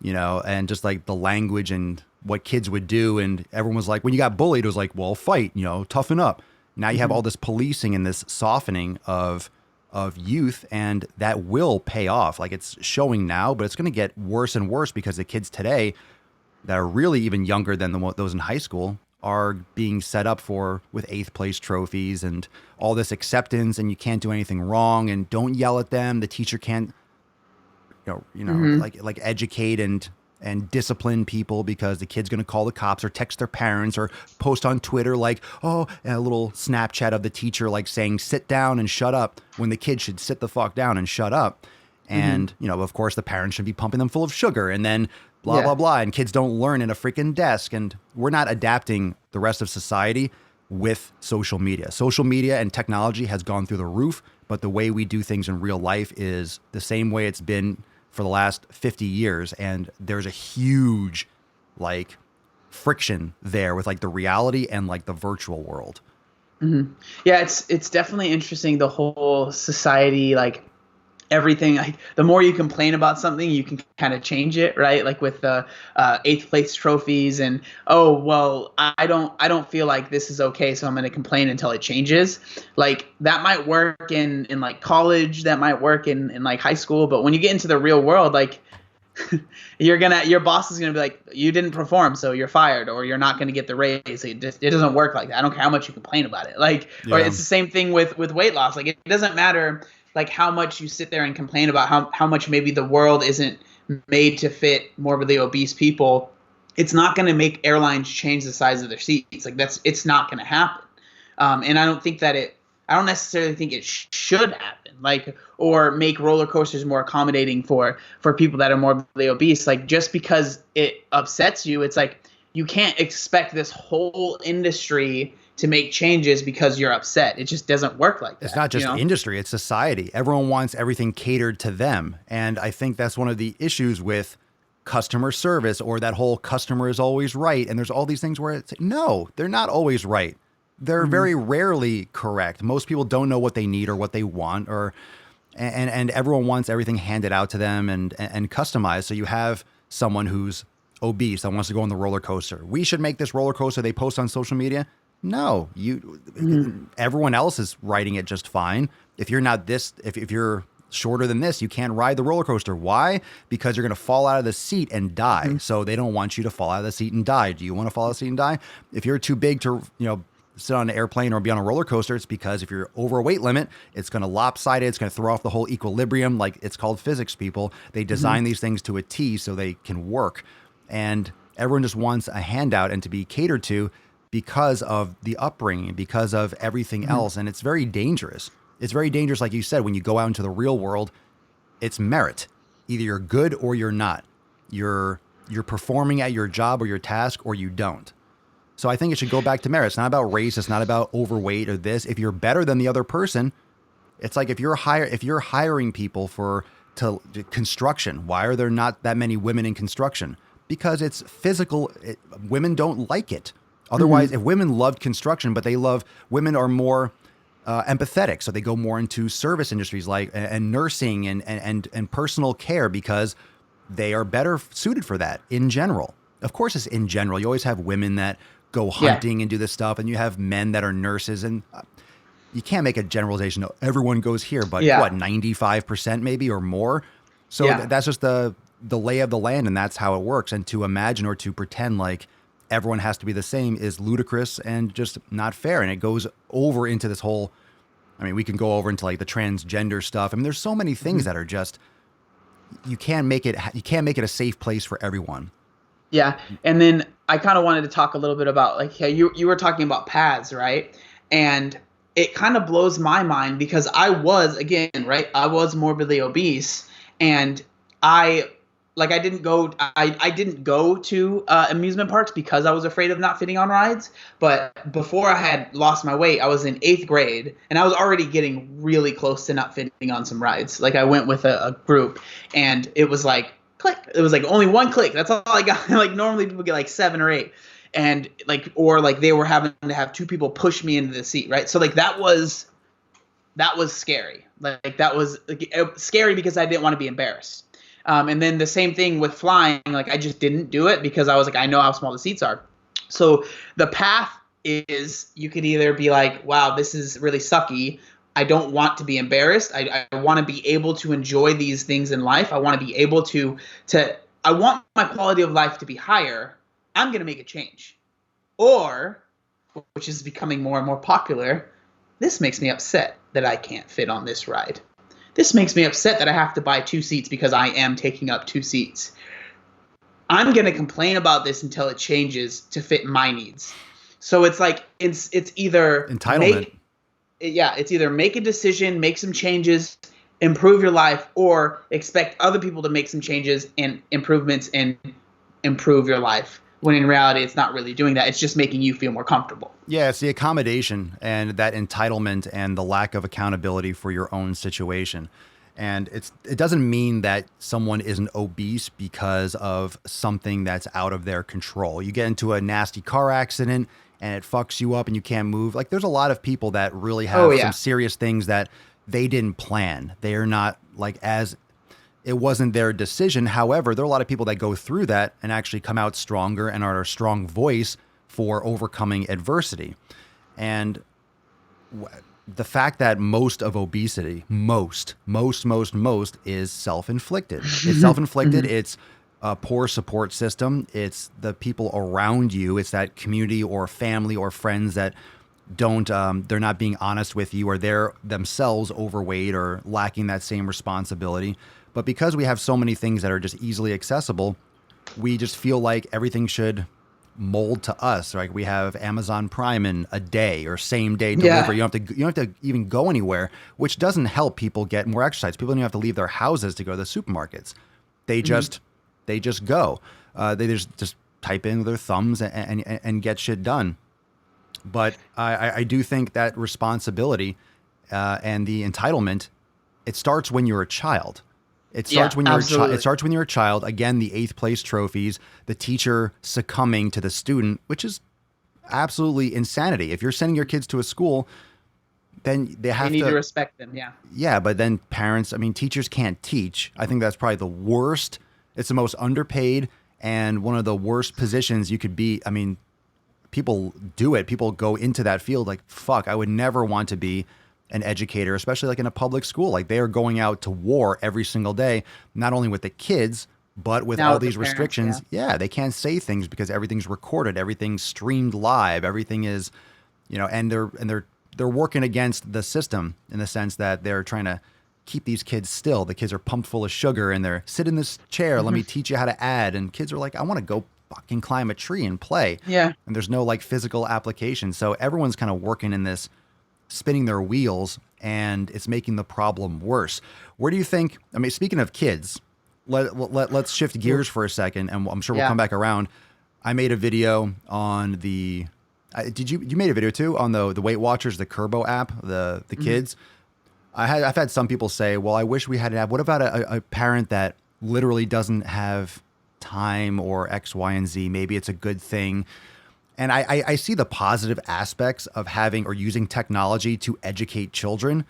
you know, and just like the language and what kids would do. And everyone was like, when you got bullied, it was like, well, fight, you know, toughen up. Now you have all this policing and this softening of youth, and that will pay off. Like it's showing now, but it's going to get worse and worse because the kids today that are really even younger than those in high school are being set up with 8th place trophies and all this acceptance, and you can't do anything wrong, and don't yell at them. The teacher can't, like educate and discipline people because the kid's going to call the cops or text their parents or post on Twitter like, and a little Snapchat of the teacher like saying, sit down and shut up, when the kid should sit the fuck down and shut up. And, you know, of course the parents should be pumping them full of sugar, and then blah, blah, blah. And kids don't learn in a freaking desk. And we're not adapting the rest of society with social media. Social media and technology has gone through the roof, but the way we do things in real life is the same way it's been for the last 50 years. And there's a huge like friction there with like the reality and like the virtual world. Yeah, it's definitely interesting, the whole society, like everything, like the more you complain about something, you can kind of change it, right? Like with the eighth place trophies, and oh well, I don't feel like this is okay, so I'm going to complain until it changes. Like that might work in like college, that might work in like high school, but when you get into the real world, like your boss is gonna be like, you didn't perform, so you're fired, or you're not gonna get the raise. It doesn't work like that. I don't care how much you complain about it. Like, or it's the same thing with weight loss. Like, it doesn't matter like how much you sit there and complain about how much maybe the world isn't made to fit morbidly obese people. It's not gonna make airlines change the size of their seats. Like it's not gonna happen. And I don't necessarily think it should happen, like, or make roller coasters more accommodating for people that are morbidly obese. Like, just because it upsets you, it's like you can't expect this whole industry to make changes because you're upset. It just doesn't work like that. It's not just industry, it's society. Everyone wants everything catered to them. And I think that's one of the issues with customer service, or that whole customer is always right. And there's all these things where it's, no, they're not always right. They're very rarely correct. Most people don't know what they need or what they want, and everyone wants everything handed out to them and customized. So you have someone who's obese that wants to go on the roller coaster. We should make this roller coaster they post on social media. No, everyone else is riding it just fine. If you're not this, if you're shorter than this, you can't ride the roller coaster. Why? Because you're going to fall out of the seat and die. So they don't want you to fall out of the seat and die. Do you want to fall out of the seat and die? If you're too big to, sit on an airplane or be on a roller coaster, it's because if you're over a weight limit, it's going to lopside it. It's going to throw off the whole equilibrium. Like, it's called physics, people. They design these things to a T so they can work. And everyone just wants a handout and to be catered to because of the upbringing, because of everything else. And it's very dangerous. It's very dangerous. Like you said, when you go out into the real world, it's merit. Either you're good or you're not. You're performing at your job or your task, or you don't. So I think it should go back to merit. It's not about race. It's not about overweight or this. If you're better than the other person, it's like if you're hiring people to construction, why are there not that many women in construction? Because it's physical. Women don't like it. Otherwise, if women loved construction, but women are more empathetic, so they go more into service industries like and nursing and personal care, because they are better suited for that in general. Of course, it's in general. You always have women that go hunting and do this stuff, and you have men that are nurses, and you can't make a generalization. Everyone goes here, but what, 95% maybe or more? So that's just the lay of the land, and that's how it works. And to imagine or to pretend like everyone has to be the same is ludicrous and just not fair. And it goes over into this whole, we can go over into like the transgender stuff. There's so many things that are just, you can't make it a safe place for everyone. Yeah. And then I kind of wanted to talk a little bit about, like, you were talking about paths, right? And it kind of blows my mind because I was morbidly obese, and I didn't go to amusement parks because I was afraid of not fitting on rides. But before I had lost my weight, I was in 8th grade, and I was already getting really close to not fitting on some rides. Like, I went with a group, and it was like, click. It was like only one click. That's all I got. Like, normally people get like 7 or 8, and or they were having to have 2 people push me into the seat, right? So like that was scary. Like that was scary because I didn't want to be embarrassed. And then the same thing with flying. Like, I just didn't do it because I was like, I know how small the seats are. So the path is, you could either be like, wow, this is really sucky. I don't want to be embarrassed. I want to be able to enjoy these things in life. I want to be able to I want my quality of life to be higher. I'm going to make a change. Or, which is becoming more and more popular, this makes me upset that I can't fit on this ride. This makes me upset that I have to buy 2 seats because I am taking up 2 seats. I'm going to complain about this until it changes to fit my needs. So it's like, it's either entitlement. It's either make a decision, make some changes, improve your life, or expect other people to make some changes and improvements and improve your life. When in reality, it's not really doing that. It's just making you feel more comfortable. Yeah, it's the accommodation and that entitlement and the lack of accountability for your own situation. And it doesn't mean that someone isn't obese because of something that's out of their control. You get into a nasty car accident and it fucks you up and you can't move. Like, there's a lot of people that really have some serious things that they didn't plan. They are not like as it wasn't their decision. However, there are a lot of people that go through that and actually come out stronger and are a strong voice for overcoming adversity. And the fact that most of obesity, most is self-inflicted. It's self-inflicted. It's a poor support system. It's the people around you. It's that community or family or friends that don't, they're not being honest with you, or they're themselves overweight or lacking that same responsibility. But because we have so many things that are just easily accessible, we just feel like everything should mold to us. Like we have Amazon Prime in a day or same day delivery. You don't have to even go anywhere, which doesn't help people get more exercise. People don't even have to leave their houses to go to the supermarkets. They just go. They just type in their thumbs and get shit done. But I do think that responsibility and the entitlement, it starts when you're a child. It starts when you're a child. It starts when you're a child. Again, the 8th place trophies, the teacher succumbing to the student, which is absolutely insanity. If you're sending your kids to a school, then they need to respect them. Yeah. Yeah, but then parents, I mean, teachers can't teach. I think that's probably the worst. It's the most underpaid and one of the worst positions you could be. I mean, people do it. People go into that field like, fuck, I would never want to be an educator, especially like in a public school. Like they are going out to war every single day, not only with the kids, but with all these restrictions. Yeah, they can't say things because everything's recorded, everything's streamed live, everything is, and they're working against the system in the sense that they're trying to keep these kids still. The kids are pumped full of sugar and they're sit in this chair. Let me teach you how to add. And kids are like, I want to go fucking climb a tree and play. Yeah. And there's no like physical application. So everyone's kind of working in this, spinning their wheels, and it's making the problem worse. Where do you think, I mean, speaking of kids, let's shift gears for a second, and I'm sure we'll come back around. I made a video on you made a video too on the Weight Watchers, the Curbo app, the kids. I've had some people say, well, I wish we had an app. What about a parent that literally doesn't have time or X, Y, and Z? Maybe it's a good thing. And I see the positive aspects of having or using technology to educate children,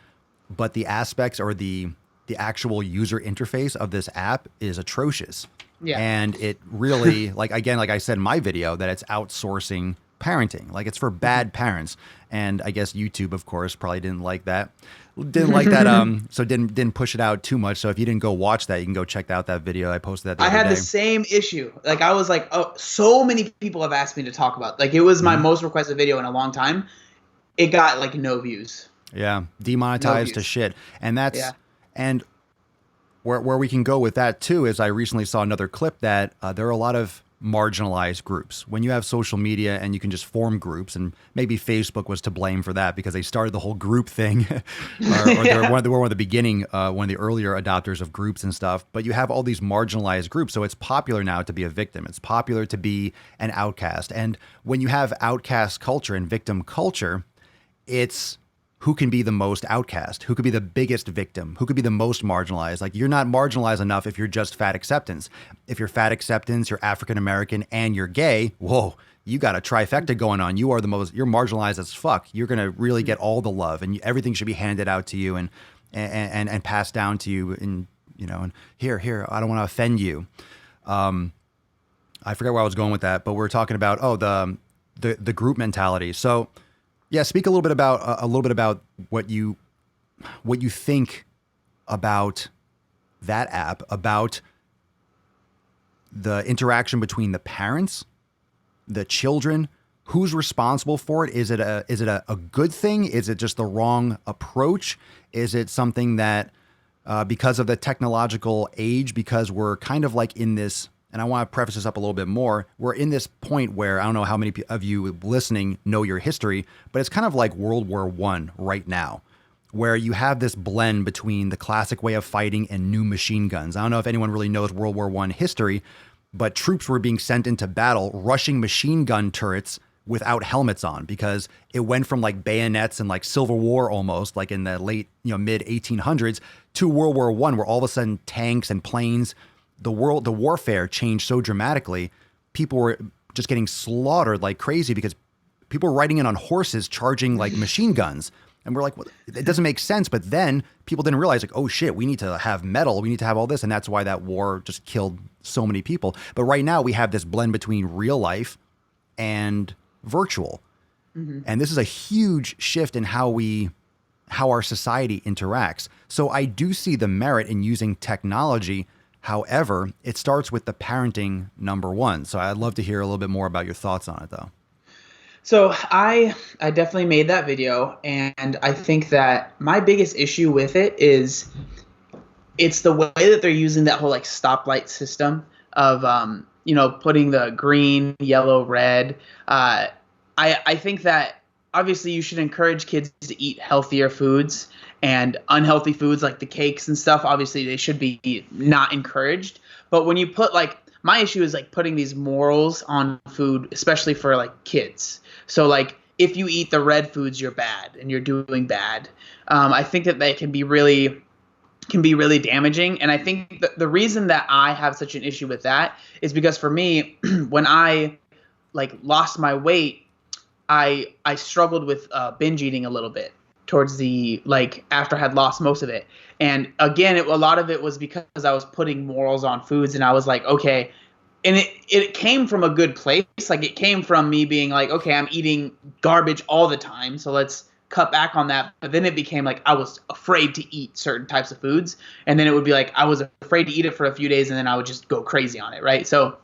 but the aspects or the actual user interface of this app is atrocious. Yeah. And it really, like I said in my video, that it's outsourcing parenting. Like it's for bad parents. And I guess YouTube, of course, probably didn't like that. So didn't push it out too much. So if you didn't go watch that, you can go check out that video. I posted that the other day. I had the same issue. Like I was like, oh, so many people have asked me to talk about. Like it was my most requested video in a long time. It got like no views. Yeah, demonetized to shit. And that's and where we can go with that too is I recently saw another clip that there are a lot of marginalized groups. When you have social media and you can just form groups, and maybe Facebook was to blame for that because they started the whole group thing, or they were one of the beginning, one of the earlier adopters of groups and stuff. But you have all these marginalized groups, so it's popular now to be a victim. It's popular to be an outcast, and when you have outcast culture and victim culture, it's who can be the most outcast, who could be the biggest victim, who could be the most marginalized. Like you're not marginalized enough if you're just fat acceptance. If you're fat acceptance, you're African American, and you're gay, whoa, you got a trifecta going on. You're marginalized as fuck. You're gonna really get all the love, and everything should be handed out to you and passed down to you. And and here, I don't want to offend you. I forget where I was going with that, but we're talking about the group mentality. So. Yeah, speak a little bit about what you think about that app, about the interaction between the parents, the children, who's responsible for it. Is it a good thing? Is it just the wrong approach? Is it something that because of the technological age, because we're kind of like in this. And I want to preface this up a little bit more. We're in this point where I don't know how many of you listening know your history, but it's kind of like World War I right now, where you have this blend between the classic way of fighting and new machine guns. I don't know if anyone really knows World War I history, but troops were being sent into battle, rushing machine gun turrets without helmets on, because it went from like bayonets and like Civil War almost, like in the late, mid 1800s, to World War I, where all of a sudden tanks and planes, the warfare changed so dramatically. People were just getting slaughtered like crazy because people were riding in on horses, charging like machine guns. And we're like, well, it doesn't make sense. But then people didn't realize, like, oh shit, we need to have metal. We need to have all this. And that's why that war just killed so many people. But right now we have this blend between real life and virtual. And this is a huge shift in how our society interacts. So I do see the merit in using technology. However, it starts with the parenting number one. So I'd love to hear a little bit more about your thoughts on it, though. So I definitely made that video, and I think that my biggest issue with it is it's the way that they're using that whole like stoplight system of putting the green, yellow, red. I think that obviously you should encourage kids to eat healthier foods, and unhealthy foods like the cakes and stuff, obviously they should be not encouraged. But when you put like, my issue is like putting these morals on food, especially for like kids. So like if you eat the red foods, you're bad and you're doing bad. I think that they can be really damaging. And I think that the reason that I have such an issue with that is because for me, when I like lost my weight, I struggled with binge eating a little bit towards the like after I had lost most of it. And again, a lot of it was because I was putting morals on foods, and I was like, okay. And it came from a good place. Like it came from me being like, okay, I'm eating garbage all the time, so let's cut back on that. But then it became like I was afraid to eat certain types of foods, and then it would be like I was afraid to eat it for a few days, and then I would just go crazy on it, right? So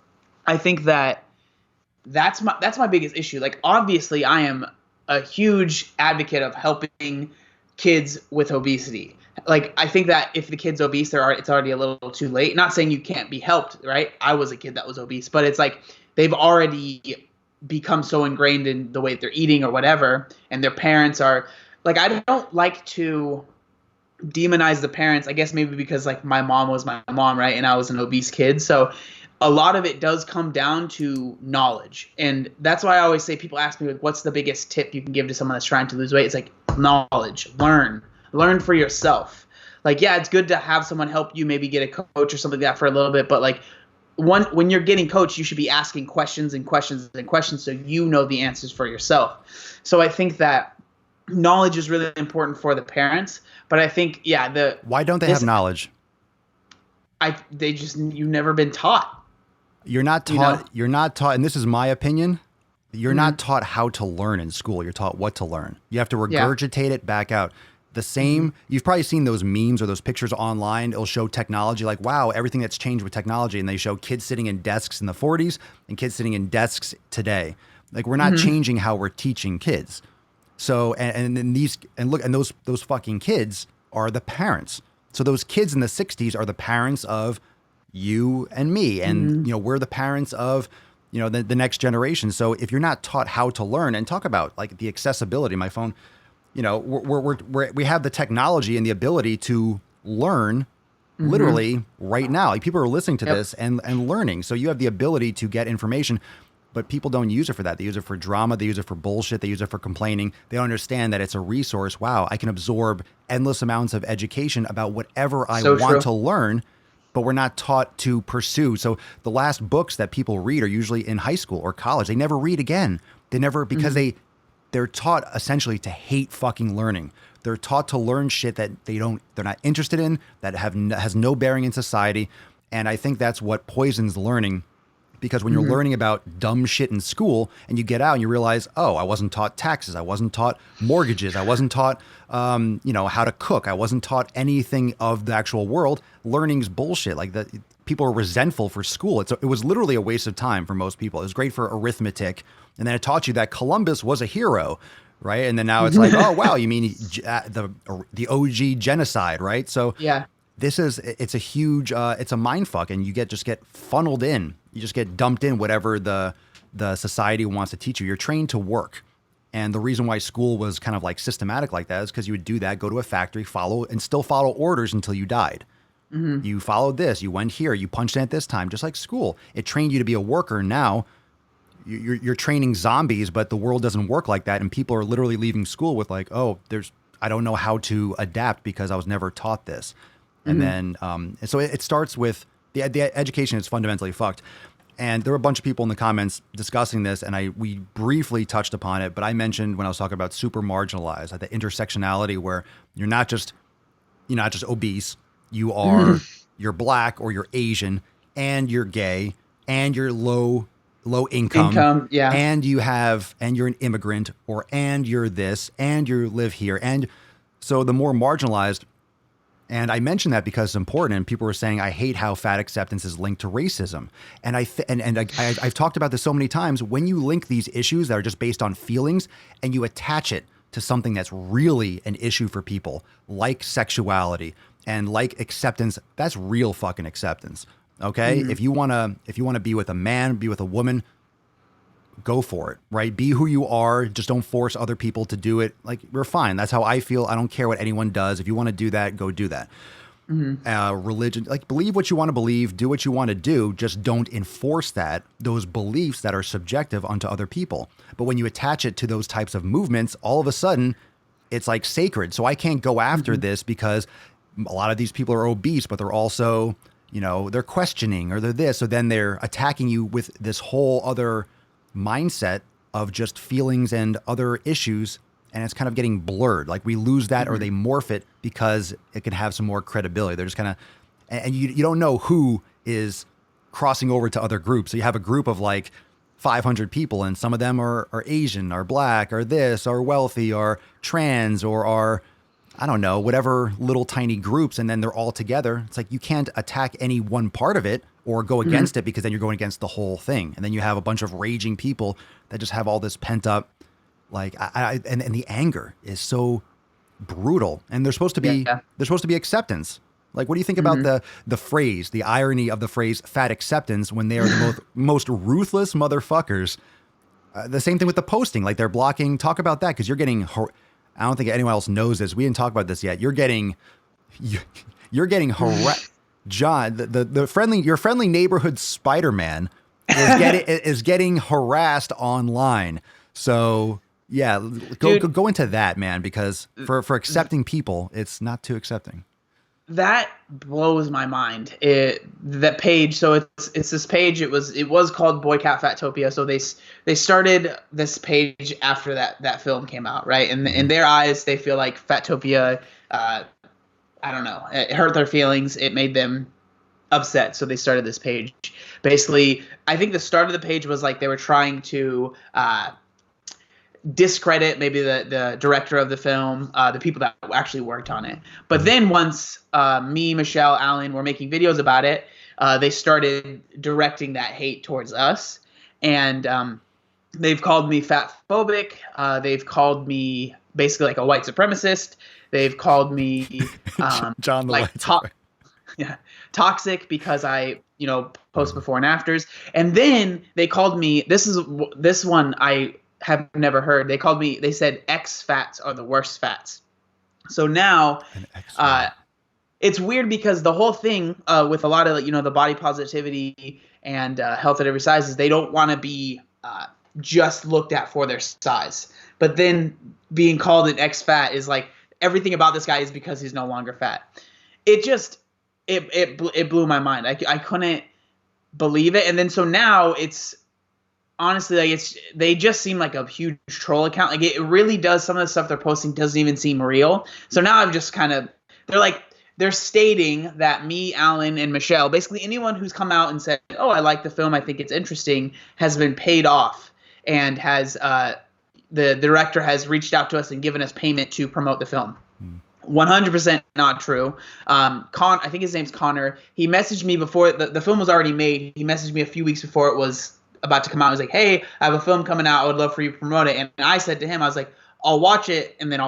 I think that's my biggest issue. Like obviously I am a huge advocate of helping kids with obesity. Like I think that if the kid's obese, it's already a little too late. Not saying you can't be helped, right? I was a kid that was obese, but it's like they've already become so ingrained in the way that they're eating or whatever, and their parents are like, I don't like to demonize the parents, I guess maybe because like my mom was my mom, right? And I was an obese kid. So a lot of it does come down to knowledge. And that's why I always say, people ask me, like, what's the biggest tip you can give to someone that's trying to lose weight? It's like knowledge, learn for yourself. Like, yeah, it's good to have someone help you, maybe get a coach or something like that for a little bit. But like when you're getting coached, you should be asking questions and questions and questions so you know the answers for yourself. So I think that knowledge is really important for the parents. But I think, yeah, why don't they have knowledge? You've never been taught. You're not taught, You're not taught, and this is my opinion, you're not taught how to learn in school. You're taught what to learn. You have to regurgitate it back out. The same, you've probably seen those memes or those pictures online. It'll show technology, like, wow, everything that's changed with technology. And they show kids sitting in desks in the 40s and kids sitting in desks today. Like, we're not changing how we're teaching kids. So, and those fucking kids are the parents. So those kids in the 60s are the parents of you and me. And, we're the parents of, the next generation. So if you're not taught how to learn, and talk about like the accessibility, my phone, we have the technology and the ability to learn literally right now. Like, people are listening to this and learning. So you have the ability to get information, but people don't use it for that. They use it for drama. They use it for bullshit. They use it for complaining. They don't understand that it's a resource. Wow, I can absorb endless amounts of education about whatever I want to learn, but we're not taught to pursue. So the last books that people read are usually in high school or college. They never read again. They never, because they're taught essentially to hate fucking learning. They're taught to learn shit that they're not interested in, that has no bearing in society. And I think that's what poisons learning. Because when you're learning about dumb shit in school and you get out and you realize, oh, I wasn't taught taxes. I wasn't taught mortgages. I wasn't taught, how to cook. I wasn't taught anything of the actual world. Learning's bullshit. Like, that, people are resentful for school. It was literally a waste of time for most people. It was great for arithmetic. And then it taught you that Columbus was a hero, right? And then now it's like, oh, wow, you mean the OG genocide, right? So yeah. It's a huge, it's a mind fuck, and you just get funneled in. You just get dumped in whatever the society wants to teach you. You're trained to work. And the reason why school was kind of like systematic like that is because you would do that, go to a factory, still follow orders until you died. You followed this, you went here, you punched in at this time, just like school. It trained you to be a worker. Now you're training zombies, but the world doesn't work like that. And people are literally leaving school with like, oh, I don't know how to adapt because I was never taught this. And then, so it starts with the education is fundamentally fucked. And there were a bunch of people in the comments discussing this, and we briefly touched upon it. But I mentioned when I was talking about super marginalized, like the intersectionality, where you're not just obese, you're black or you're Asian, and you're gay, and you're low income, yeah. and you're an immigrant, and you're this, and you live here, and so the more marginalized. And I mentioned that because it's important, and people were saying, I hate how fat acceptance is linked to racism. And I've talked about this so many times. When you link these issues that are just based on feelings and you attach it to something that's really an issue for people, like sexuality and like acceptance, that's real fucking acceptance. Okay? If you wanna be with a man, be with a woman, go for it, right? Be who you are. Just don't force other people to do it. Like, we're fine. That's how I feel. I don't care what anyone does. If you want to do that, go do that. Religion, like, believe what you want to believe, do what you want to do. Just don't enforce those beliefs that are subjective onto other people. But when you attach it to those types of movements, all of a sudden it's like sacred. So I can't go after this because a lot of these people are obese, but they're also, they're questioning or they're this. So then they're attacking you with this whole other mindset of just feelings and other issues, and it's kind of getting blurred. Like, we lose that or they morph it because it can have some more credibility. They're just kind of, and you don't know who is crossing over to other groups. So you have a group of like 500 people, and some of them are Asian, are black, are this, are wealthy, are trans, or are, I don't know, whatever little tiny groups, and then they're all together. It's like, you can't attack any one part of it or go against it, because then you're going against the whole thing. And then you have a bunch of raging people that just have all this pent up, like, and the anger is so brutal. And there's supposed to be acceptance. Like, what do you think about the phrase, the irony of the phrase fat acceptance, when they are the most ruthless motherfuckers? The same thing with the posting, like, they're blocking. Talk about that, because you're getting, I don't think anyone else knows this. We didn't talk about this yet. You're getting harassed. John, your friendly neighborhood Spider-Man is getting harassed online. So yeah, go into that, man, because for accepting people, it's not too accepting. That blows my mind. That page. So it's this page. It was called Boycott Fatopia. So they started this page after that film came out, right? And in their eyes, they feel like Fatopia, I don't know, it hurt their feelings. It made them upset. So they started this page. Basically, I think the start of the page was like they were trying to discredit maybe the director of the film, the people that actually worked on it. But then once me, Michelle, Alan were making videos about it, they started directing that hate towards us. And they've called me fatphobic. They've called me basically like a white supremacist. They've called me John the like toxic because I post before and afters. And then they called me, this one I have never heard. They said X fats are the worst fats. So now it's weird because the whole thing with a lot of the body positivity and health at every size is they don't want to be just looked at for their size. But then being called an X fat is like everything about this guy is because he's no longer fat. It blew my mind. I couldn't believe it. And then so now it's honestly like they just seem like a huge troll account. Like it really does. Some of the stuff they're posting doesn't even seem real. So now I've just they're stating that me, Alan, and Michelle, basically anyone who's come out and said, "Oh, I like the film. I think it's interesting," has been paid off and has the director has reached out to us and given us payment to promote the film. 100% not true. I think his name's Connor. He messaged me before the film was already made. He messaged me a few weeks before it was about to come out. He was like, "Hey, I have a film coming out. I would love for you to promote it." And I said to him, I was like, "I'll watch it, and then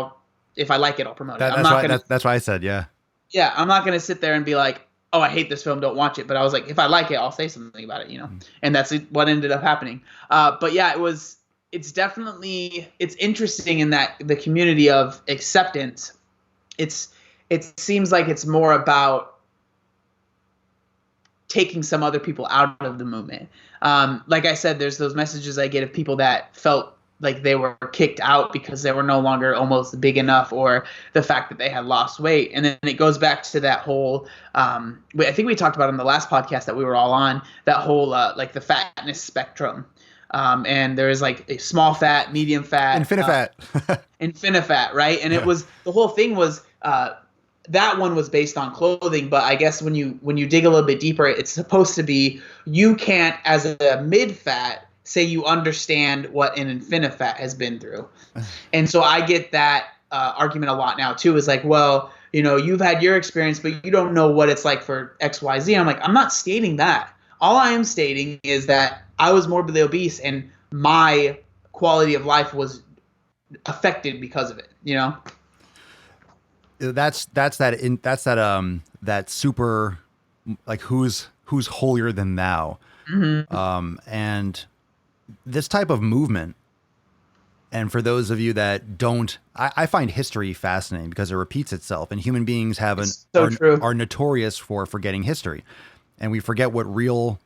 if I like it, I'll promote it." That's why I said, yeah. Yeah, I'm not gonna sit there and be like, "Oh, I hate this film. Don't watch it." But I was like, if I like it, I'll say something about it, And that's what ended up happening. But yeah, it's definitely interesting in that the community of acceptance. It seems like it's more about taking some other people out of the movement. Like I said, there's those messages I get of people that felt like they were kicked out because they were no longer almost big enough, or the fact that they had lost weight. And then it goes back to that whole I think we talked about in the last podcast that we were all on, that whole like the fatness spectrum. And there is like a small fat, medium fat, Infinifat. Infinifat, right? And it was, the whole thing was that one was based on clothing, but I guess when you dig a little bit deeper, it's supposed to be, you can't, as a mid fat, say you understand what an Infinifat has been through. And so I get that argument a lot now too, is like, well, you know, you've had your experience, but you don't know what it's like for XYZ. I'm like, I'm not stating that. All I am stating is that I was morbidly obese and my quality of life was affected because of it, you know? That's that super, like, who's holier than thou. And this type of movement, and for those of you that don't, I find history fascinating because it repeats itself, and human beings are notorious for forgetting history, and we forget what real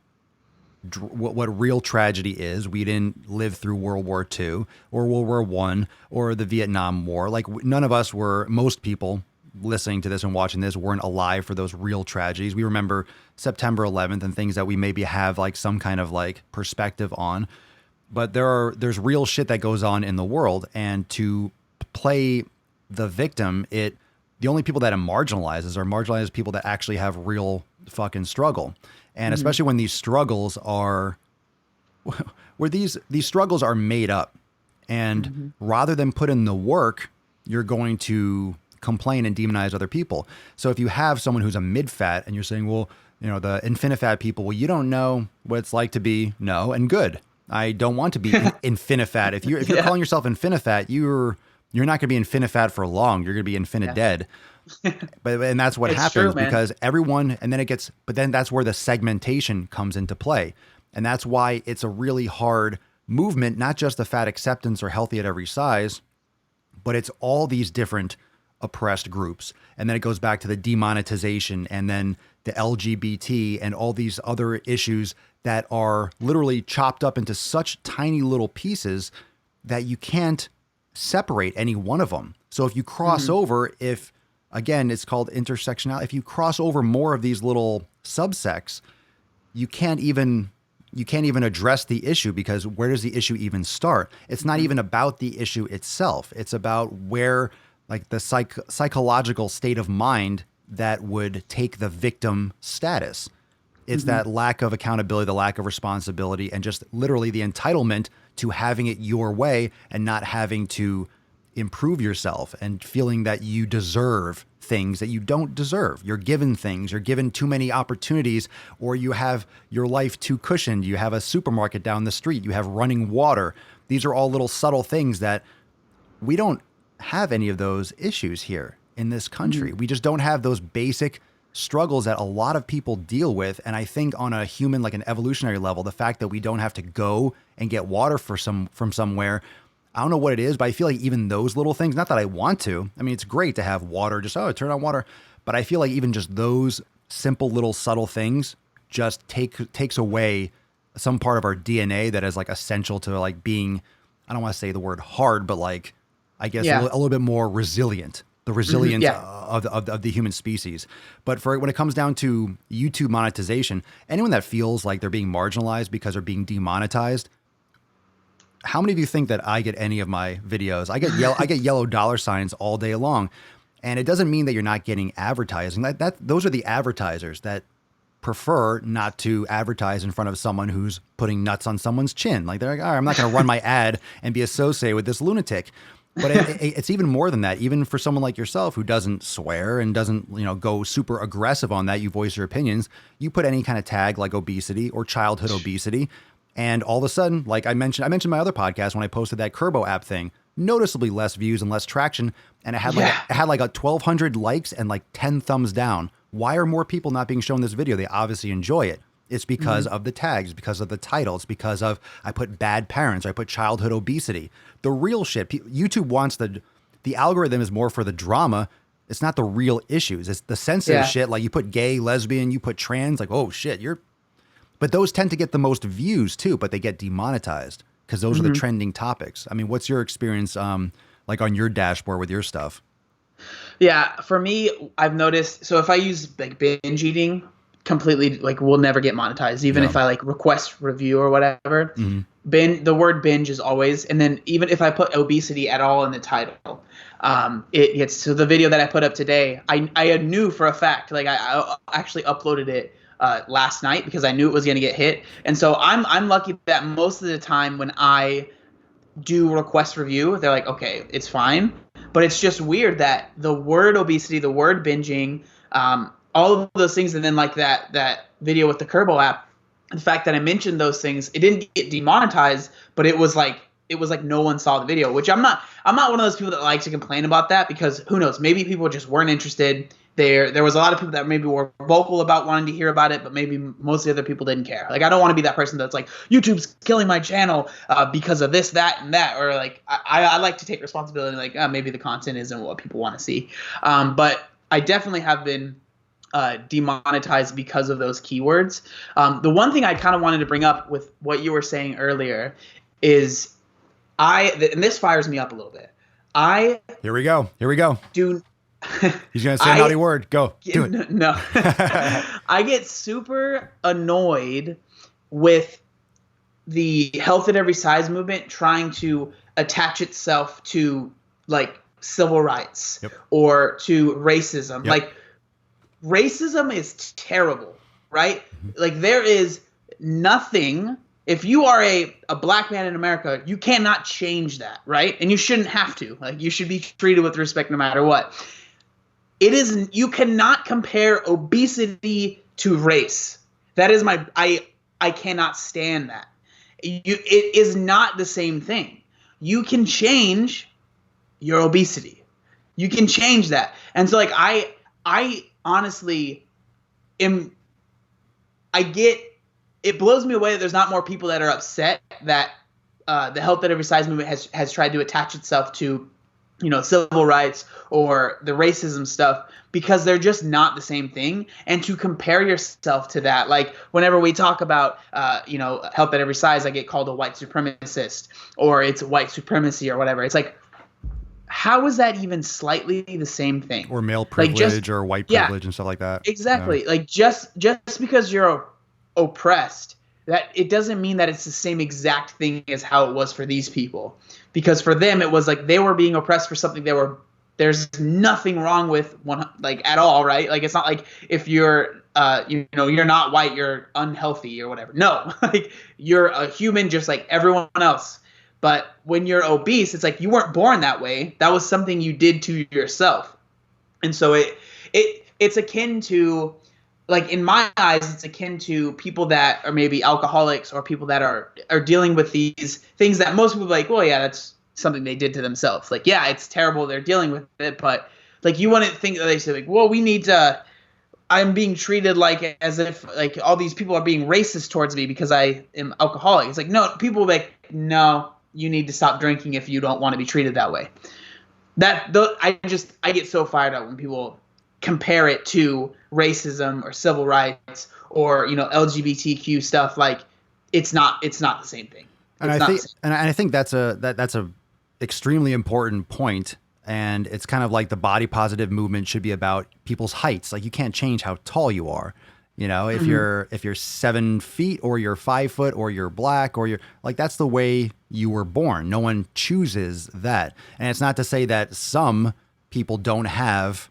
tragedy is. We didn't live through World War II or World War I or the Vietnam War. Like, none of us were, most people listening to this and watching this weren't alive for those real tragedies. We remember September 11th and things that we maybe have like some kind of like perspective on, but there's real shit that goes on in the world. And to play the victim, the only people that it marginalizes are marginalized people that actually have real fucking struggle. And especially when these struggles are, where these struggles are made up, and rather than put in the work, you're going to complain and demonize other people. So if you have someone who's a mid-fat and you're saying, well, you know, the Infinifat people, well, you don't know what it's like to be, no, and good. I don't want to be Infinifat. If you're calling yourself Infinifat, you're not going to be Infinifat for long. You're going to be Infinidead. And that's what happens, because everyone, and then it gets, but then that's where the segmentation comes into play. And that's why it's a really hard movement, not just the fat acceptance or healthy at every size, but it's all these different oppressed groups. And then it goes back to the demonetization, and then the LGBT and all these other issues that are literally chopped up into such tiny little pieces that you can't separate any one of them. So if you cross over, again, it's called intersectionality. If you cross over more of these little subsects, you can't even address the issue, because where does the issue even start? It's not even about the issue itself. It's about where, like, the psychological state of mind that would take the victim status. It's that lack of accountability, the lack of responsibility, and just literally the entitlement to having it your way and not having to improve yourself, and feeling that you deserve things that you don't deserve. You're given things, you're given too many opportunities, or you have your life too cushioned. You have a supermarket down the street, you have running water. These are all little subtle things that we don't have any of those issues here in this country. We just don't have those basic struggles that a lot of people deal with. And I think on a human, like an evolutionary level, the fact that we don't have to go and get water from somewhere, I don't know what it is, but I feel like even those little things, not that I want to, I mean, it's great to have water, just, turn on water. But I feel like even just those simple little subtle things just takes away some part of our DNA that is like essential to like being, I don't want to say the word hard, but like, I guess a little bit more resilient, the resilience of the human species. But when it comes down to YouTube monetization, anyone that feels like they're being marginalized because they're being demonetized, how many of you think that I get any of my videos? I get yellow dollar signs all day long, and it doesn't mean that you're not getting advertising. Those are the advertisers that prefer not to advertise in front of someone who's putting nuts on someone's chin. Like, they're like, all right, I'm not going to run my ad and be associated with this lunatic. But it's even more than that. Even for someone like yourself who doesn't swear and doesn't, go super aggressive on that, you voice your opinions, you put any kind of tag like obesity or childhood obesity, and all of a sudden, like I mentioned in my other podcast when I posted that Kurbo app thing, noticeably less views and less traction, and it had like 1,200 likes and like 10 thumbs down. Why are more people not being shown this video? They obviously enjoy it. It's because of the tags, because of the title. It's because of, I put bad parents, or I put childhood obesity. The real shit. YouTube wants the algorithm is more for the drama. It's not the real issues. It's the sensitive shit. Like, you put gay, lesbian, you put trans, like, oh shit, but those tend to get the most views too, but they get demonetized because those are the trending topics. I mean, what's your experience like on your dashboard with your stuff? Yeah, for me, I've noticed. So if I use like binge eating, completely like will never get monetized, even if I like request review or whatever. The word binge is always, and then even if I put obesity at all in the title, it gets. So the video that I put up today, I knew for a fact, like I actually uploaded it last night because I knew it was going to get hit, and so I'm lucky that most of the time when I do request review, they're like, okay, it's fine. But it's just weird that the word obesity, the word binging, all of those things, and then like that video with the Kerbo app, the fact that I mentioned those things, it didn't get demonetized, but it was like no one saw the video, which I'm not one of those people that like to complain about that, because who knows, maybe people just weren't interested. There was a lot of people that maybe were vocal about wanting to hear about it, but maybe most of the other people didn't care. Like, I don't want to be that person that's like, YouTube's killing my channel because of this, that, and that. Or like, I like to take responsibility. Like, maybe the content isn't what people want to see. But I definitely have been demonetized because of those keywords. The one thing I kind of wanted to bring up with what you were saying earlier is and this fires me up a little bit. Here we go. Do He's gonna say a naughty word. Go do it. No, I get super annoyed with the health at every size movement trying to attach itself to like civil rights or to racism. Like, racism is terrible, right? Like, there is nothing. If you are a black man in America, you cannot change that, right? And you shouldn't have to. Like, you should be treated with respect no matter what. You cannot compare obesity to race. That is I cannot stand that. It is not the same thing. You can change your obesity. You can change that. And so like I honestly it blows me away that there's not more people that are upset that the health at every size movement has tried to attach itself to, you know, civil rights or the racism stuff, because they're just not the same thing. And to compare yourself to that, like whenever we talk about, you know, health at every size, I get called a white supremacist or it's white supremacy or whatever. It's like, how is that even slightly the same thing? Or male privilege or white privilege and stuff like that. Exactly. Like just because you're oppressed, that it doesn't mean that it's the same exact thing as how it was for these people. Because for them, it was like they were being oppressed for something there's nothing wrong with like at all, right? Like, it's not like if you're, you know, you're not white, you're unhealthy or whatever. No, like you're a human just like everyone else. But when you're obese, it's like you weren't born that way. That was something you did to yourself. And so it's akin to, like, in my eyes, it's akin to people that are maybe alcoholics or people that are dealing with these things that most people are like, well, yeah, that's something they did to themselves. Like, yeah, it's terrible, they're dealing with it, but like you wouldn't think that they say like, well, I'm being treated like as if like all these people are being racist towards me because I am alcoholic. It's like, no, people are like, no, you need to stop drinking if you don't want to be treated that way. I get so fired up when people compare it to racism or civil rights or, you know, LGBTQ stuff. Like, it's not the same thing. And I think that's a extremely important point. And it's kind of like the body positive movement should be about people's heights. Like, you can't change how tall you are. You know, if you're 7 feet or you're 5 foot or you're black or you're like, that's the way you were born. No one chooses that. And it's not to say that some people don't have,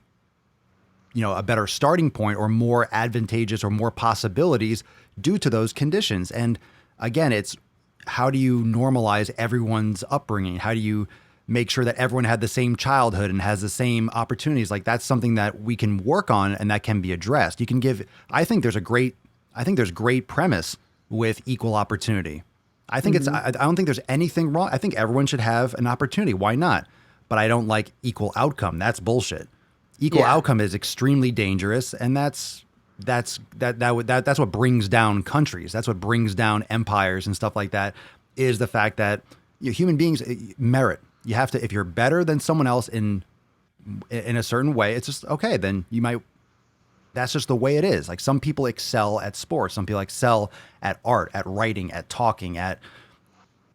you know, a better starting point or more advantageous or more possibilities due to those conditions. And again, it's how do you normalize everyone's upbringing? How do you make sure that everyone had the same childhood and has the same opportunities? Like, that's something that we can work on and that can be addressed. You can give, I think there's great premise with equal opportunity. I think I don't think there's anything wrong. I think everyone should have an opportunity. Why not? But I don't like equal outcome. That's bullshit. Equal outcome is extremely dangerous. And that's what brings down countries. That's what brings down empires and stuff like that, is the fact that, you know, human beings merit. You have to, if you're better than someone else in a certain way, it's just, okay, then that's just the way it is. Like, some people excel at sports. Some people excel at art, at writing, at talking, at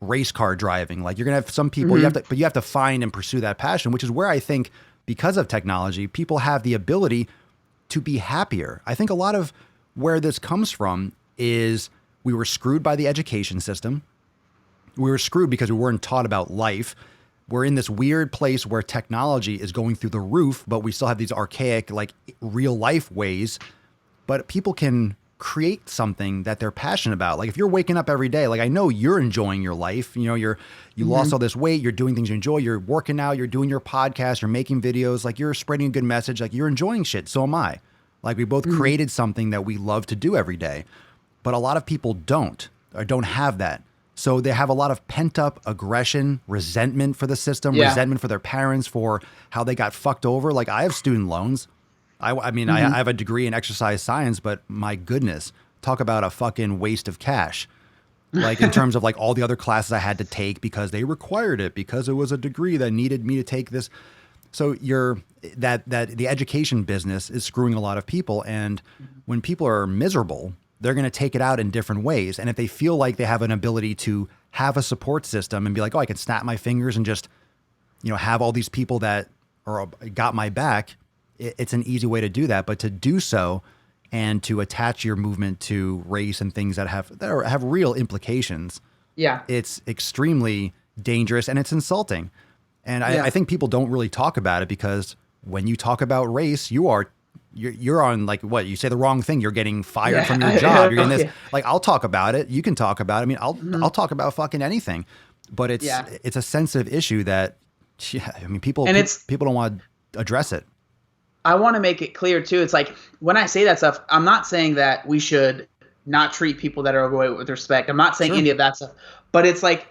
race car driving. Like you're going to have some people, but you have to find and pursue that passion, which is where I think because of technology, people have the ability to be happier. I think a lot of where this comes from is we were screwed by the education system. We were screwed because we weren't taught about life. We're in this weird place where technology is going through the roof, but we still have these archaic, like real life ways. But people can create something that they're passionate about. Like if you're waking up every day, like I know you're enjoying your life, you know, you lost all this weight, you're doing things you enjoy, you're working out, you're doing your podcast, you're making videos, like you're spreading a good message, like you're enjoying shit. So am I. Like we both created something that we love to do every day, but a lot of people don't have that. So they have a lot of pent up aggression, resentment for the system, resentment for their parents, for how they got fucked over. Like I have student loans. I mean, I have a degree in exercise science, but my goodness, talk about a fucking waste of cash. Like in terms of like all the other classes I had to take because they required it, because it was a degree that needed me to take this. So that the education business is screwing a lot of people. And when people are miserable, they're going to take it out in different ways. And if they feel like they have an ability to have a support system and be like, oh, I can snap my fingers and just, you know, have all these people that are got my back, it's an easy way to do that. But to do so and to attach your movement to race and things that have real implications, it's extremely dangerous and it's insulting. And I think people don't really talk about it because when you talk about race, you're on like what you say the wrong thing. You're getting fired from your job. You're getting this. Like I'll talk about it. You can talk about it. I mean, I'll talk about fucking anything. But it's a sensitive issue that I mean people don't want to address it. I want to make it clear too. It's like when I say that stuff, I'm not saying that we should not treat people that are overweight with respect. I'm not saying any of that stuff. But it's like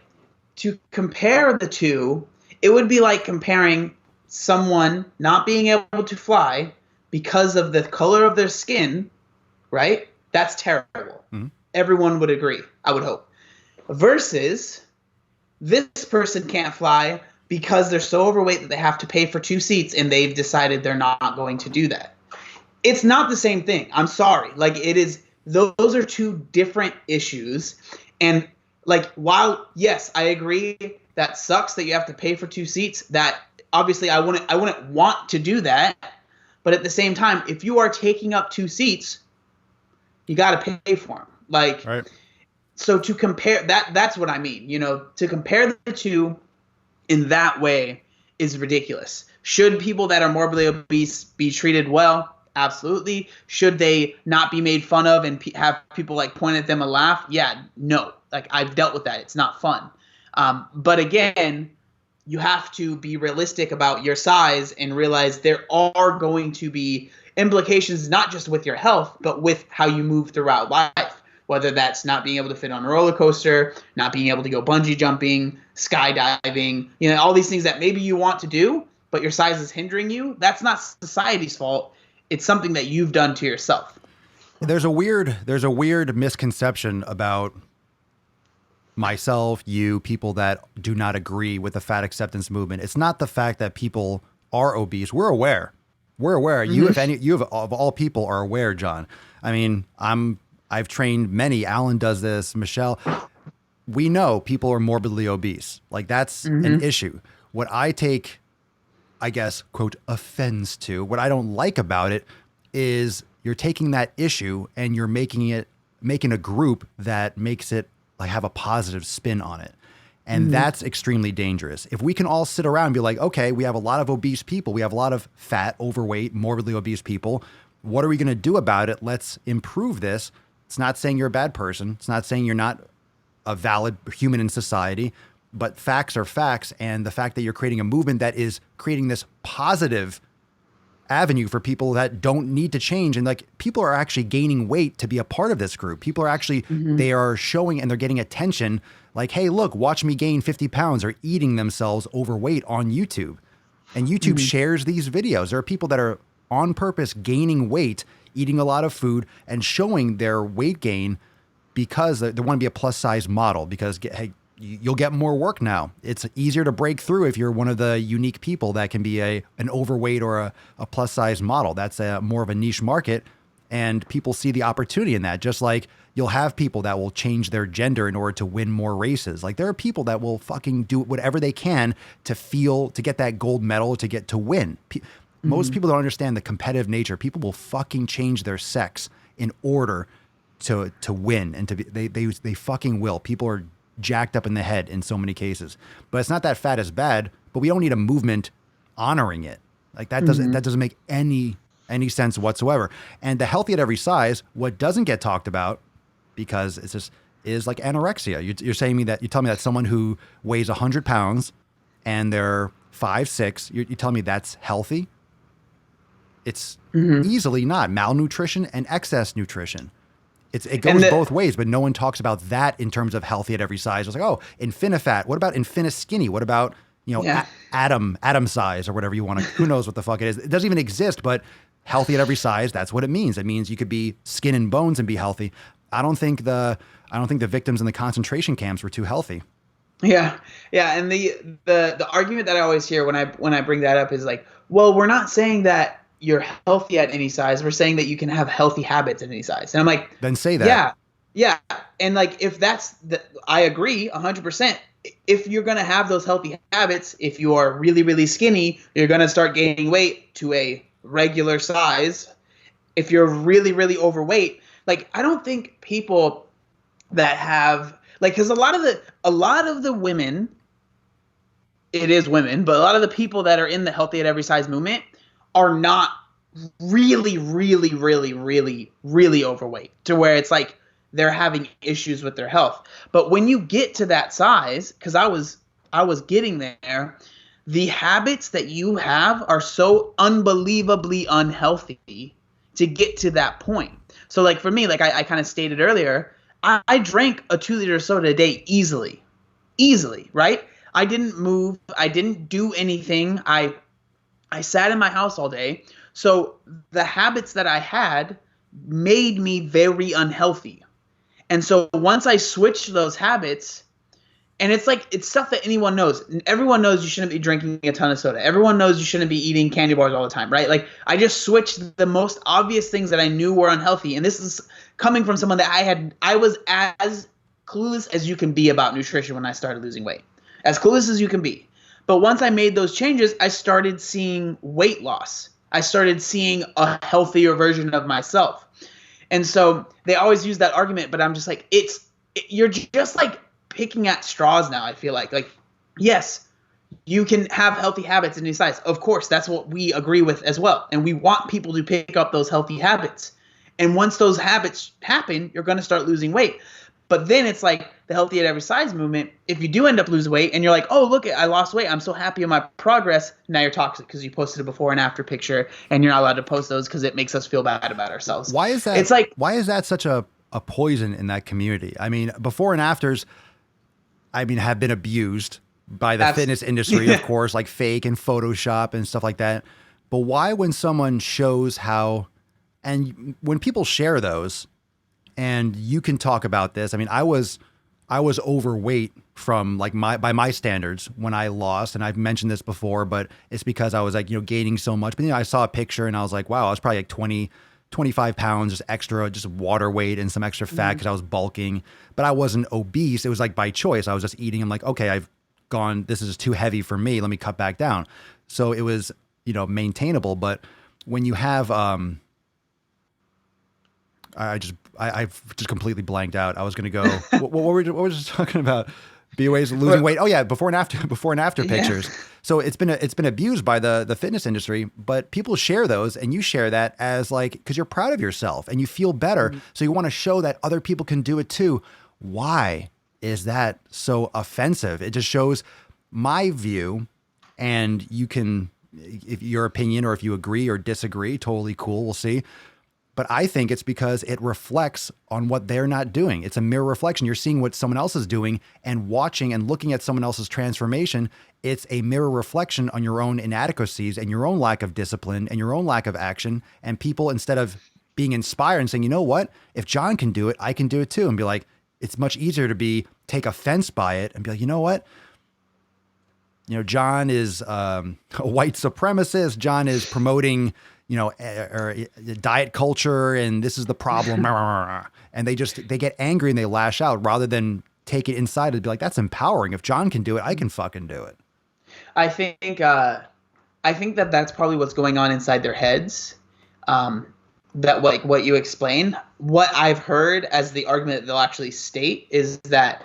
to compare the two, it would be like comparing someone not being able to fly because of the color of their skin, right? That's terrible. Everyone would agree, I would hope. Versus this person can't fly because they're so overweight that they have to pay for 2 seats and they've decided they're not going to do that. It's not the same thing. I'm sorry. Like it is, those are two different issues. And like, while, yes, I agree that sucks that you have to pay for 2 seats, that obviously I wouldn't want to do that. But at the same time, if you are taking up 2 seats, you got to pay for them. Like, right. So to compare that's what I mean. You know, to compare the two in that way is ridiculous. Should people that are morbidly obese be treated well? Absolutely. Should they not be made fun of and have people like point at them and laugh? Yeah, no. Like I've dealt with that. It's not fun. But again, you have to be realistic about your size and realize there are going to be implications not just with your health, but with how you move throughout life. Whether that's not being able to fit on a roller coaster, not being able to go bungee jumping, skydiving, you know, all these things that maybe you want to do, but your size is hindering you. That's not society's fault. It's something that you've done to yourself. There's a weird misconception about myself, you, people that do not agree with the fat acceptance movement. It's not the fact that people are obese. We're aware. You, of all people, are aware, John. I mean, I've trained many. Alan does this. Michelle. We know people are morbidly obese. Like that's an issue. What I take, I guess, quote, offense to, what I don't like about it is you're taking that issue and you're making a group that makes it like have a positive spin on it. And that's extremely dangerous. If we can all sit around and be like, okay, we have a lot of obese people. We have a lot of fat, overweight, morbidly obese people. What are we going to do about it? Let's improve this. It's not saying you're a bad person. It's not saying you're not a valid human in society, but facts are facts. And the fact that you're creating a movement that is creating this positive avenue for people that don't need to change. And like people are actually gaining weight to be a part of this group. People are actually, they are showing and they're getting attention like, hey, look, watch me gain 50 pounds or eating themselves overweight on YouTube. And YouTube shares these videos. There are people that are on purpose gaining weight, eating a lot of food and showing their weight gain because they want to be a plus size model because, hey, you'll get more work now. It's easier to break through if you're one of the unique people that can be an overweight or a plus size model. That's more of a niche market. And people see the opportunity in that, just like you'll have people that will change their gender in order to win more races. Like there are people that will fucking do whatever they can to get that gold medal, to win. Most people don't understand the competitive nature. People will fucking change their sex in order to win and to be, they fucking will. People are jacked up in the head in so many cases, but it's not that fat is bad, but we don't need a movement honoring it. Like that doesn't make any sense whatsoever. And the healthy at every size, what doesn't get talked about, because it's just is like anorexia. You're telling me that someone who weighs 100 pounds and they're 5'6", you're telling me that's healthy? It's easily not. Malnutrition and excess nutrition. It goes both ways, but no one talks about that in terms of healthy at every size. It's like, oh, infinifat. What about infiniskinny? What about, atom size or whatever you want to, who knows what the fuck it is. It doesn't even exist, but healthy at every size, that's what it means. It means you could be skin and bones and be healthy. I don't think the victims in the concentration camps were too healthy. Yeah. Yeah. And the argument that I always hear when I bring that up is like, well, we're not saying that you're healthy at any size. We're saying that you can have healthy habits at any size. And I'm like, then say that. Yeah. And like, if I agree 100%. If you're going to have those healthy habits, if you are really, really skinny, you're going to start gaining weight to a regular size. If you're really, really overweight, like, I don't think people that have like, cause a lot of the women, it is women, but a lot of the people that are in the healthy at every size movement are not really, really, really, really, really overweight to where it's like they're having issues with their health. But when you get to that size, because I was getting there, the habits that you have are so unbelievably unhealthy to get to that point. So like for me, like I kind of stated earlier, I drank a 2-liter soda a day easily, right? I didn't move. I didn't do anything. I sat in my house all day. So the habits that I had made me very unhealthy. And so once I switched those habits, and it's stuff that anyone knows. Everyone knows you shouldn't be drinking a ton of soda. Everyone knows you shouldn't be eating candy bars all the time, right? Like I just switched the most obvious things that I knew were unhealthy. And this is coming from someone that I was as clueless as you can be about nutrition when I started losing weight. As clueless as you can be. But once I made those changes, I started seeing weight loss. I started seeing a healthier version of myself. And so they always use that argument, but I'm just like, you're just like picking at straws now, I feel like. Like, yes, you can have healthy habits in any size. Of course, that's what we agree with as well. And we want people to pick up those healthy habits. And once those habits happen, you're going to start losing weight. But then it's like the healthy at every size movement. If you do end up losing weight and you're like, oh, look, I lost weight. I'm so happy in my progress. Now you're toxic because you posted a before and after picture and you're not allowed to post those because it makes us feel bad about ourselves. Why is that? It's like, why is that such a poison in that community? I mean, before and afters, have been abused by the fitness industry, of course, like fake and Photoshop and stuff like that. But why, when someone shows how, and when people share those, and you can talk about this. I mean, I was overweight from like by my standards when I lost, and I've mentioned this before, but it's because I was like, gaining so much. But I saw a picture and I was like, wow, I was probably like 20, 25 pounds, just extra, just water weight and some extra fat because I was bulking, but I wasn't obese. It was like by choice. I was just eating. I'm like, okay, this is too heavy for me. Let me cut back down. So it was, maintainable. But when you have, I've just completely blanked out. I was going to go, what were we just talking about? BOA's losing weight. Oh yeah. Before and after pictures. Yeah. So it's been abused by the fitness industry, but people share those, and you share that as like, cause you're proud of yourself and you feel better. Mm-hmm. So you want to show that other people can do it too. Why is that so offensive? It just shows my view, and you can, if your opinion or if you agree or disagree, totally cool. We'll see. But I think it's because it reflects on what they're not doing. It's a mirror reflection. You're seeing what someone else is doing and watching and looking at someone else's transformation. It's a mirror reflection on your own inadequacies and your own lack of discipline and your own lack of action. And people, instead of being inspired and saying, you know what, if John can do it, I can do it too. And be like, it's much easier to take offense by it and be like, you know what? John is a white supremacist. John is promoting, or diet culture, and this is the problem. And they get angry and they lash out rather than take it inside and be like, that's empowering. If John can do it, I can fucking do it. I think that that's probably what's going on inside their heads. That like what you explain. What I've heard as the argument that they'll actually state is that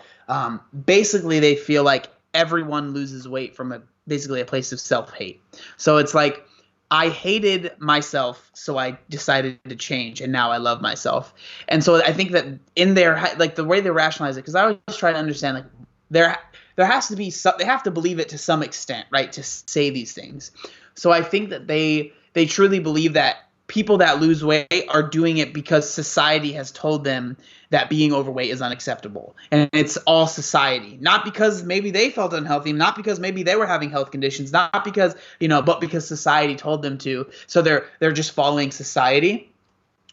basically they feel like everyone loses weight from basically a place of self-hate. So it's like, I hated myself, so I decided to change, and now I love myself. And so I think that in their, like, the way they rationalize it, because I always try to understand, like, there has to be they have to believe it to some extent, right, to say these things. So I think that they truly believe that people that lose weight are doing it because society has told them that being overweight is unacceptable. And it's all society, not because maybe they felt unhealthy, not because maybe they were having health conditions, not because, but because society told them to. So they're just following society.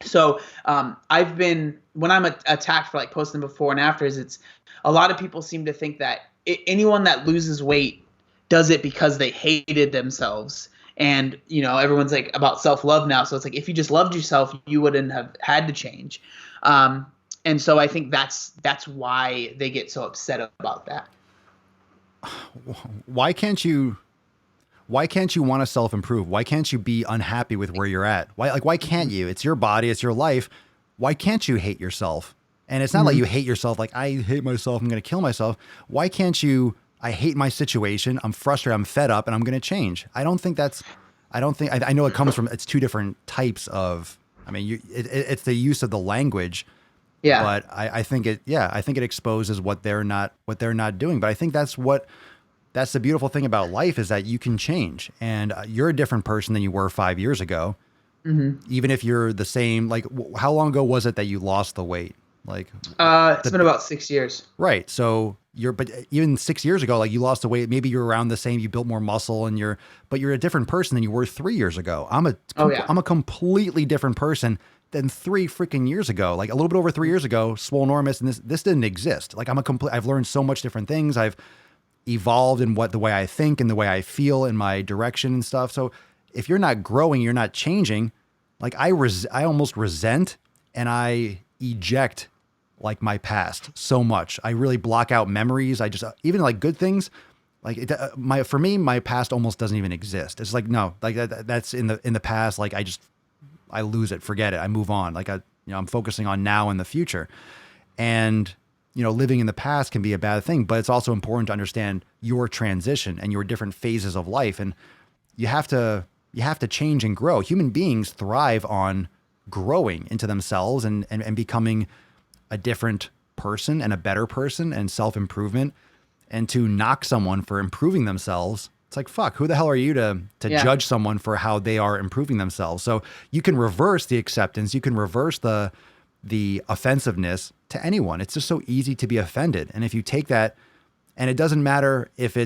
So when I'm attacked for like posting before and afters, it's a lot of people seem to think that anyone that loses weight does it because they hated themselves. And, everyone's like about self-love now. So it's like, if you just loved yourself, you wouldn't have had to change. And so I think that's why they get so upset about that. Why can't you want to self-improve? Why can't you be unhappy with where you're at? Why can't you? It's your body. It's your life. Why can't you hate yourself? And it's not like you hate yourself. Like, I hate myself, I'm going to kill myself. Why can't you? I hate my situation. I'm frustrated. I'm fed up, and I'm going to change. I know it comes from, it's two different types of, it's the use of the language. Yeah. But I think it exposes what they're not doing. But I think that's the beautiful thing about life, is that you can change, and you're a different person than you were 5 years ago. Mm-hmm. Even if you're the same, like, how long ago was it that you lost the weight? Like, it's been about 6 years. Right. So but even 6 years ago, like, you lost the weight, maybe you're around the same, you built more muscle, but you're a different person than you were 3 years ago. I'm a completely different person than 3 freaking years ago. Like, a little bit over 3 years ago, Swole enormous, and this didn't exist. Like, I've learned so much different things. I've evolved in the way I think and the way I feel in my direction and stuff. So if you're not growing, you're not changing. Like, I almost resent and I eject like my past so much. I really block out memories. I just, even like good things, like for me, my past almost doesn't even exist. It's like, no, like that's in the past. Like, I lose it, forget it. I move on. Like, I'm focusing on now and the future. And, living in the past can be a bad thing, but it's also important to understand your transition and your different phases of life. And you have to change and grow. Human beings thrive on growing into themselves and becoming a different person and a better person and self-improvement. And to knock someone for improving themselves, it's like, fuck, who the hell are you to judge someone for how they are improving themselves? So you can reverse the acceptance. You can reverse the offensiveness to anyone. It's just so easy to be offended. And if you take that, and it doesn't matter if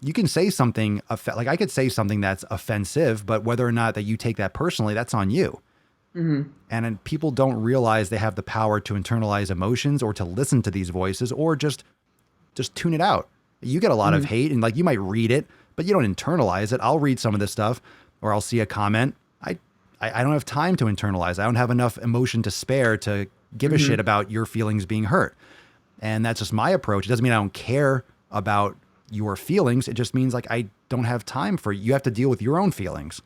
you can say something, like, I could say something that's offensive, but whether or not that you take that personally, that's on you. Mm-hmm. And people don't realize they have the power to internalize emotions or to listen to these voices or just tune it out. You get a lot of hate, and like, you might read it, but you don't internalize it. I'll read some of this stuff, or I'll see a comment. I don't have time to internalize. I don't have enough emotion to spare to give a shit about your feelings being hurt. And that's just my approach. It doesn't mean I don't care about your feelings. It just means, like, I don't have time for you. You have to deal with your own feelings.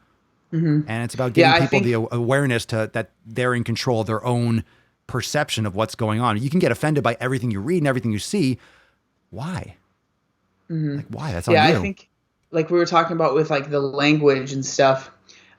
Mm-hmm. And it's about giving people the awareness that they're in control of their own perception of what's going on. You can get offended by everything you read and everything you see. Why? Mm-hmm. Like, why? That's on you. I think, like we were talking about with like the language and stuff,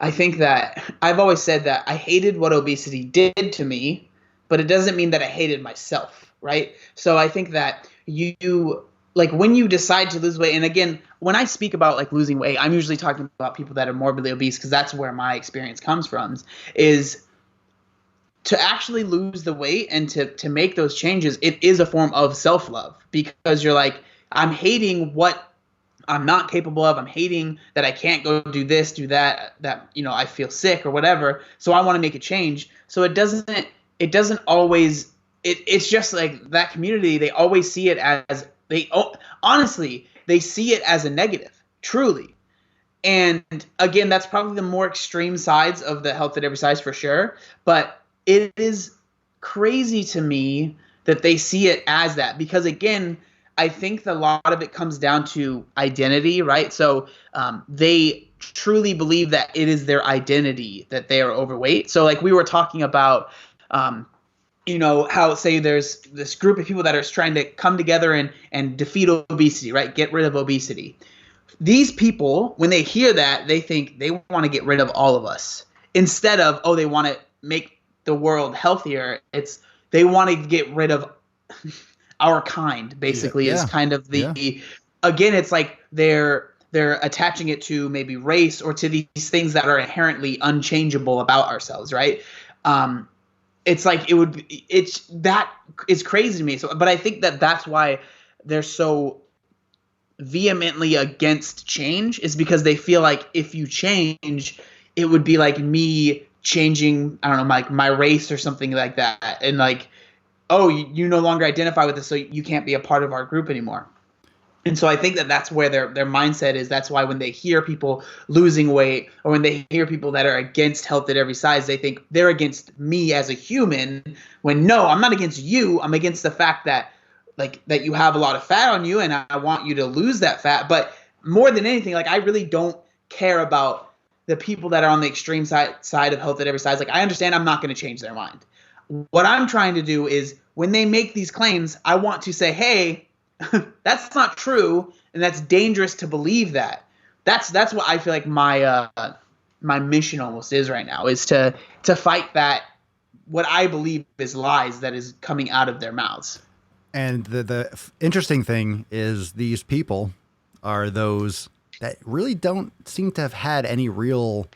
I think that I've always said that I hated what obesity did to me, but it doesn't mean that I hated myself, right? So I think that you like, when you decide to lose weight, and again, when I speak about like losing weight, I'm usually talking about people that are morbidly obese, because that's where my experience comes from, is to actually lose the weight and to make those changes. It is a form of self-love, because you're like, I'm hating what I'm not capable of. I'm hating that I can't go do this, do that, I feel sick or whatever. So I want to make a change. So it doesn't always, it's just like that community, they always see it as, honestly, they see it as a negative, truly. And again, that's probably the more extreme sides of the health at every size for sure. But it is crazy to me that they see it as that, because again, I think a lot of it comes down to identity, right? So they truly believe that it is their identity that they are overweight. So like we were talking about, how say there's this group of people that are trying to come together and defeat obesity, right? Get rid of obesity. These people, when they hear that, they think they want to get rid of all of us instead of, oh, they want to make the world healthier. It's they want to get rid of our kind, basically, is kind of again, it's like they're attaching it to maybe race or to these things that are inherently unchangeable about ourselves, right? It's like that is crazy to me. So, but I think that's why they're so vehemently against change, is because they feel like if you change, it would be like me changing, I don't know, like my race or something like that, and like, oh, you no longer identify with this, so you can't be a part of our group anymore. And so I think that's where their mindset is. That's why when they hear people losing weight, or when they hear people that are against health at every size, they think they're against me as a human, when no, I'm not against you. I'm against the fact that that you have a lot of fat on you, and I want you to lose that fat. But more than anything, like I really don't care about the people that are on the extreme side of health at every size. Like I understand I'm not going to change their mind. What I'm trying to do is when they make these claims, I want to say, hey, that's not true, and that's dangerous to believe that. That's what I feel like my mission almost is right now, is to fight that, what I believe is lies that is coming out of their mouths. And the interesting thing is these people are those that really don't seem to have had any real,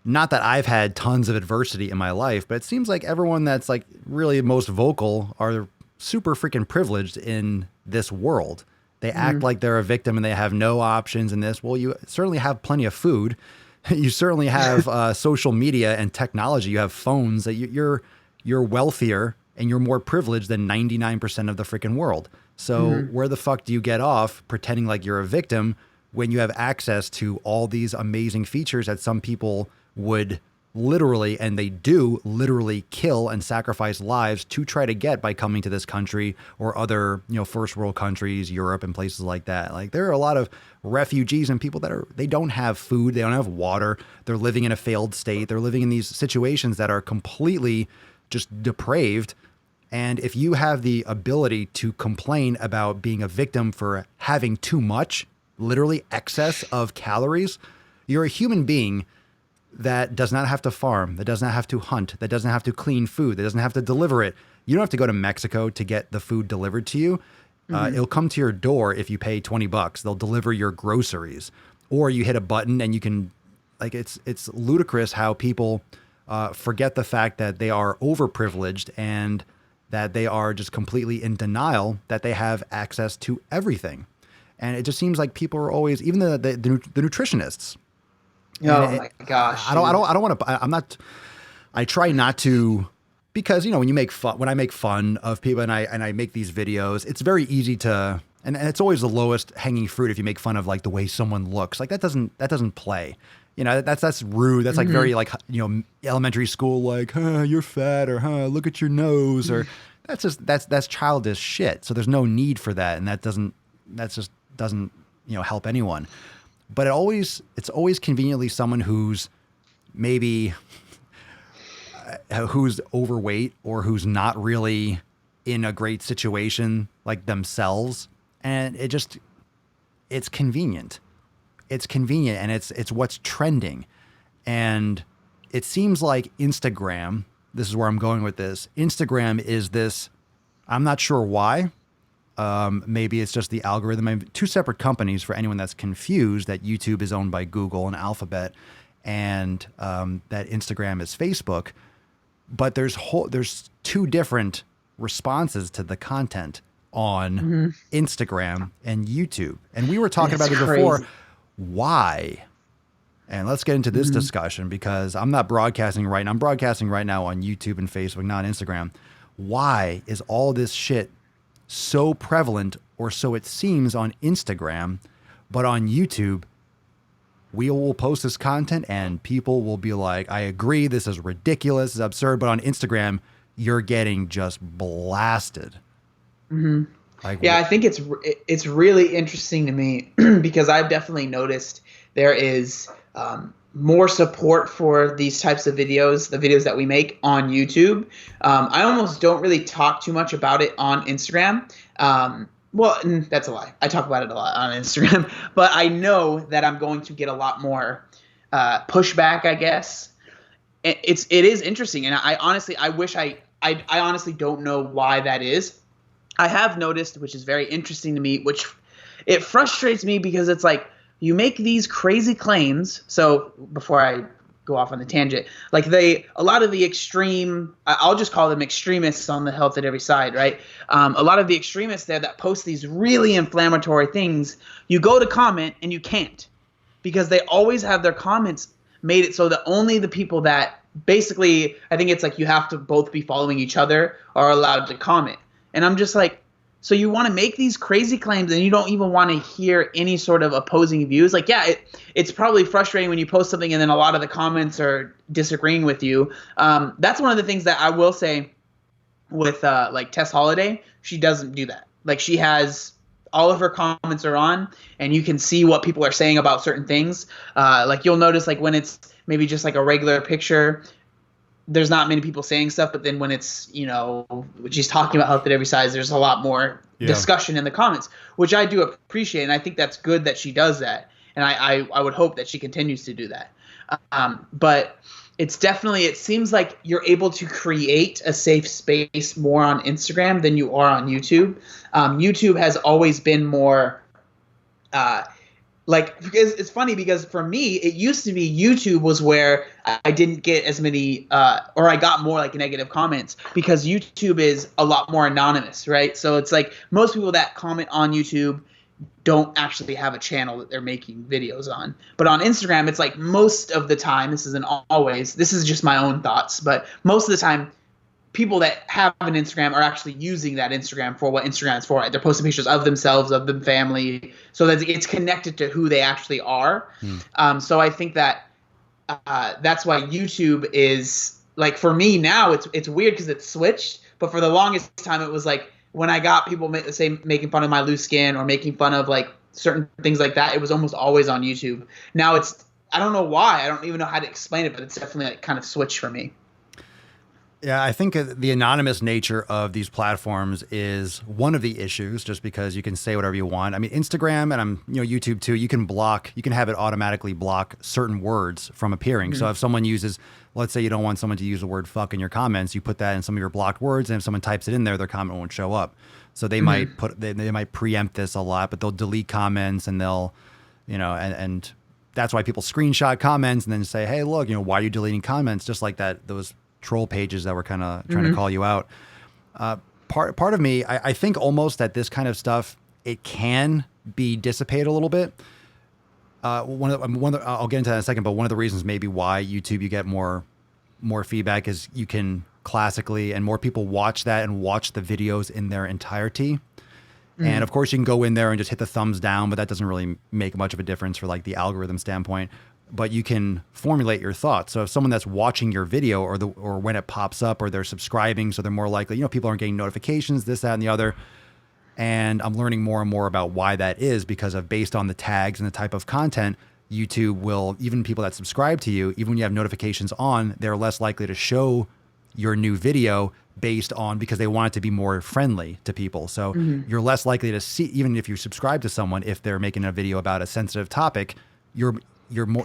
not that I've had tons of adversity in my life, but it seems like everyone that's like really most vocal are super freaking privileged in this world. They act like they're a victim and they have no options in this. Well, you certainly have plenty of food. You certainly have social media and technology. You have phones. That you're wealthier and you're more privileged than 99% of the freaking world. So where the fuck do you get off pretending like you're a victim when you have access to all these amazing features that some people would literally, and they do literally, kill and sacrifice lives to try to get by coming to this country or other, first world countries, Europe and places like that. Like there are a lot of refugees and people that they don't have food. They don't have water. They're living in a failed state. They're living in these situations that are completely just depraved. And if you have the ability to complain about being a victim for having too much, literally excess of calories, you're a human being that does not have to farm, that does not have to hunt, that doesn't have to clean food, that doesn't have to deliver it. You don't have to go to Mexico to get the food delivered to you. It'll come to your door if you pay $20. They'll deliver your groceries, or you hit a button and you can, like, it's ludicrous how people forget the fact that they are overprivileged and that they are just completely in denial that they have access to everything. And it just seems like people are always, even the nutritionists. Oh my gosh! I don't want to. I try not to, because when I make fun of people and I make these videos, it's very easy to, and it's always the lowest hanging fruit if you make fun of like the way someone looks. Like that doesn't play. That's rude. That's like very like elementary school, like you're fat, or look at your nose, or that's childish shit. So there's no need for that, and that just doesn't help anyone. But it's always conveniently someone who's maybe who's overweight or who's not really in a great situation like themselves. And it's convenient. It's convenient, and it's what's trending. And it seems like Instagram, this is where I'm going with this. Instagram is this, I'm not sure why. Maybe it's just the algorithm. I have two separate companies for anyone that's confused, that YouTube is owned by Google and Alphabet, and that Instagram is Facebook. But there's two different responses to the content on Instagram and YouTube. And we were talking about it before. Why? And let's get into this discussion, because I'm not broadcasting right now. I'm broadcasting right now on YouTube and Facebook, not Instagram. Why is all this shit so prevalent, or so it seems, on Instagram, but on YouTube we will post this content and people will be like, I agree, this is ridiculous, this is absurd. But on Instagram, you're getting just blasted. Like, Yeah, I think it's really interesting to me because I've definitely noticed there is more support for these types of videos, the videos that we make on YouTube. I almost don't really talk too much about it on Instagram. Well, that's a lie. I talk about it a lot on Instagram, but I know that I'm going to get a lot more pushback, I guess. It is interesting, and I honestly don't know why that is. I have noticed, which is very interesting to me, which it frustrates me because it's like you make these crazy claims. So before I go off on the tangent, like a lot of the extreme, I'll just call them extremists on the Health at Every Side, right? A lot of the extremists there that post these really inflammatory things, you go to comment and you can't, because they always have their comments made it so that only the people that basically, I think it's like you have to both be following each other are allowed to comment. And I'm just like, so you want to make these crazy claims and you don't even want to hear any sort of opposing views? Like, yeah, it's probably frustrating when you post something and then a lot of the comments are disagreeing with you. That's one of the things that I will say with like Tess Holiday. She doesn't do that. Like, she has all of her comments are on and you can see what people are saying about certain things. Like, you'll notice, like, when it's maybe just like a regular picture, there's not many people saying stuff, but then when it's, when she's talking about Health at Every Size, there's a lot more discussion in the comments, which I do appreciate. And I think that's good that she does that. And I would hope that she continues to do that. But it's definitely, it seems like you're able to create a safe space more on Instagram than you are on YouTube. YouTube has always been more, because it's funny, because for me, it used to be YouTube was where I didn't get as many, or I got more like negative comments, because YouTube is a lot more anonymous, right? So it's like most people that comment on YouTube don't actually have a channel that they're making videos on. But on Instagram, it's like most of the time, this isn't always, this is just my own thoughts, but most of the time, people that have an Instagram are actually using that Instagram for what Instagram's for. Right? They're posting pictures of themselves, of their family, so that it's connected to who they actually are. So I think that that's why YouTube is, like, for me now, it's weird because it's switched. But for the longest time, it was like when I got people making fun of my loose skin or making fun of like certain things like that, it was almost always on YouTube. Now I don't know why. I don't even know how to explain it, but it's definitely like kind of switched for me. Yeah, I think the anonymous nature of these platforms is one of the issues, just because you can say whatever you want. I mean, Instagram and YouTube too, you can have it automatically block certain words from appearing. So if someone uses, let's say you don't want someone to use the word fuck in your comments, you put that in some of your blocked words, and if someone types it in there, their comment won't show up. So they might they might preempt this a lot, but they'll delete comments and they'll, and that's why people screenshot comments and then say, hey, look, why are you deleting comments? Just like that, those troll pages that were kind of trying to call you out. Part of me, I think almost that this kind of stuff, it can be dissipated a little bit. I'll get into that in a second, but one of the reasons maybe why YouTube you get more feedback is you can classically, and more people watch that and watch the videos in their entirety. And of course you can go in there and just hit the thumbs down, but that doesn't really make much of a difference for like the algorithm standpoint. But you can formulate your thoughts. So if someone that's watching your video or when it pops up, or they're subscribing, so they're more likely, people aren't getting notifications, this, that, and the other. And I'm learning more and more about why that is, because of based on the tags and the type of content, YouTube will, even people that subscribe to you, even when you have notifications on, they're less likely to show your new video because they want it to be more friendly to people. So you're less likely to see, even if you subscribe to someone, if they're making a video about a sensitive topic, you're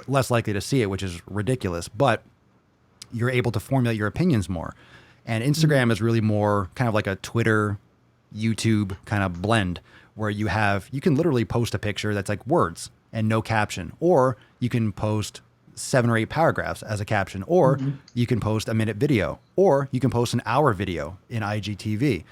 less likely to see it, which is ridiculous, but you're able to formulate your opinions more. And Instagram is really more kind of like a Twitter, YouTube kind of blend, where you can literally post a picture that's like words and no caption, or you can post 7 or 8 paragraphs as a caption, or you can post a minute video, or you can post an hour video in IGTV.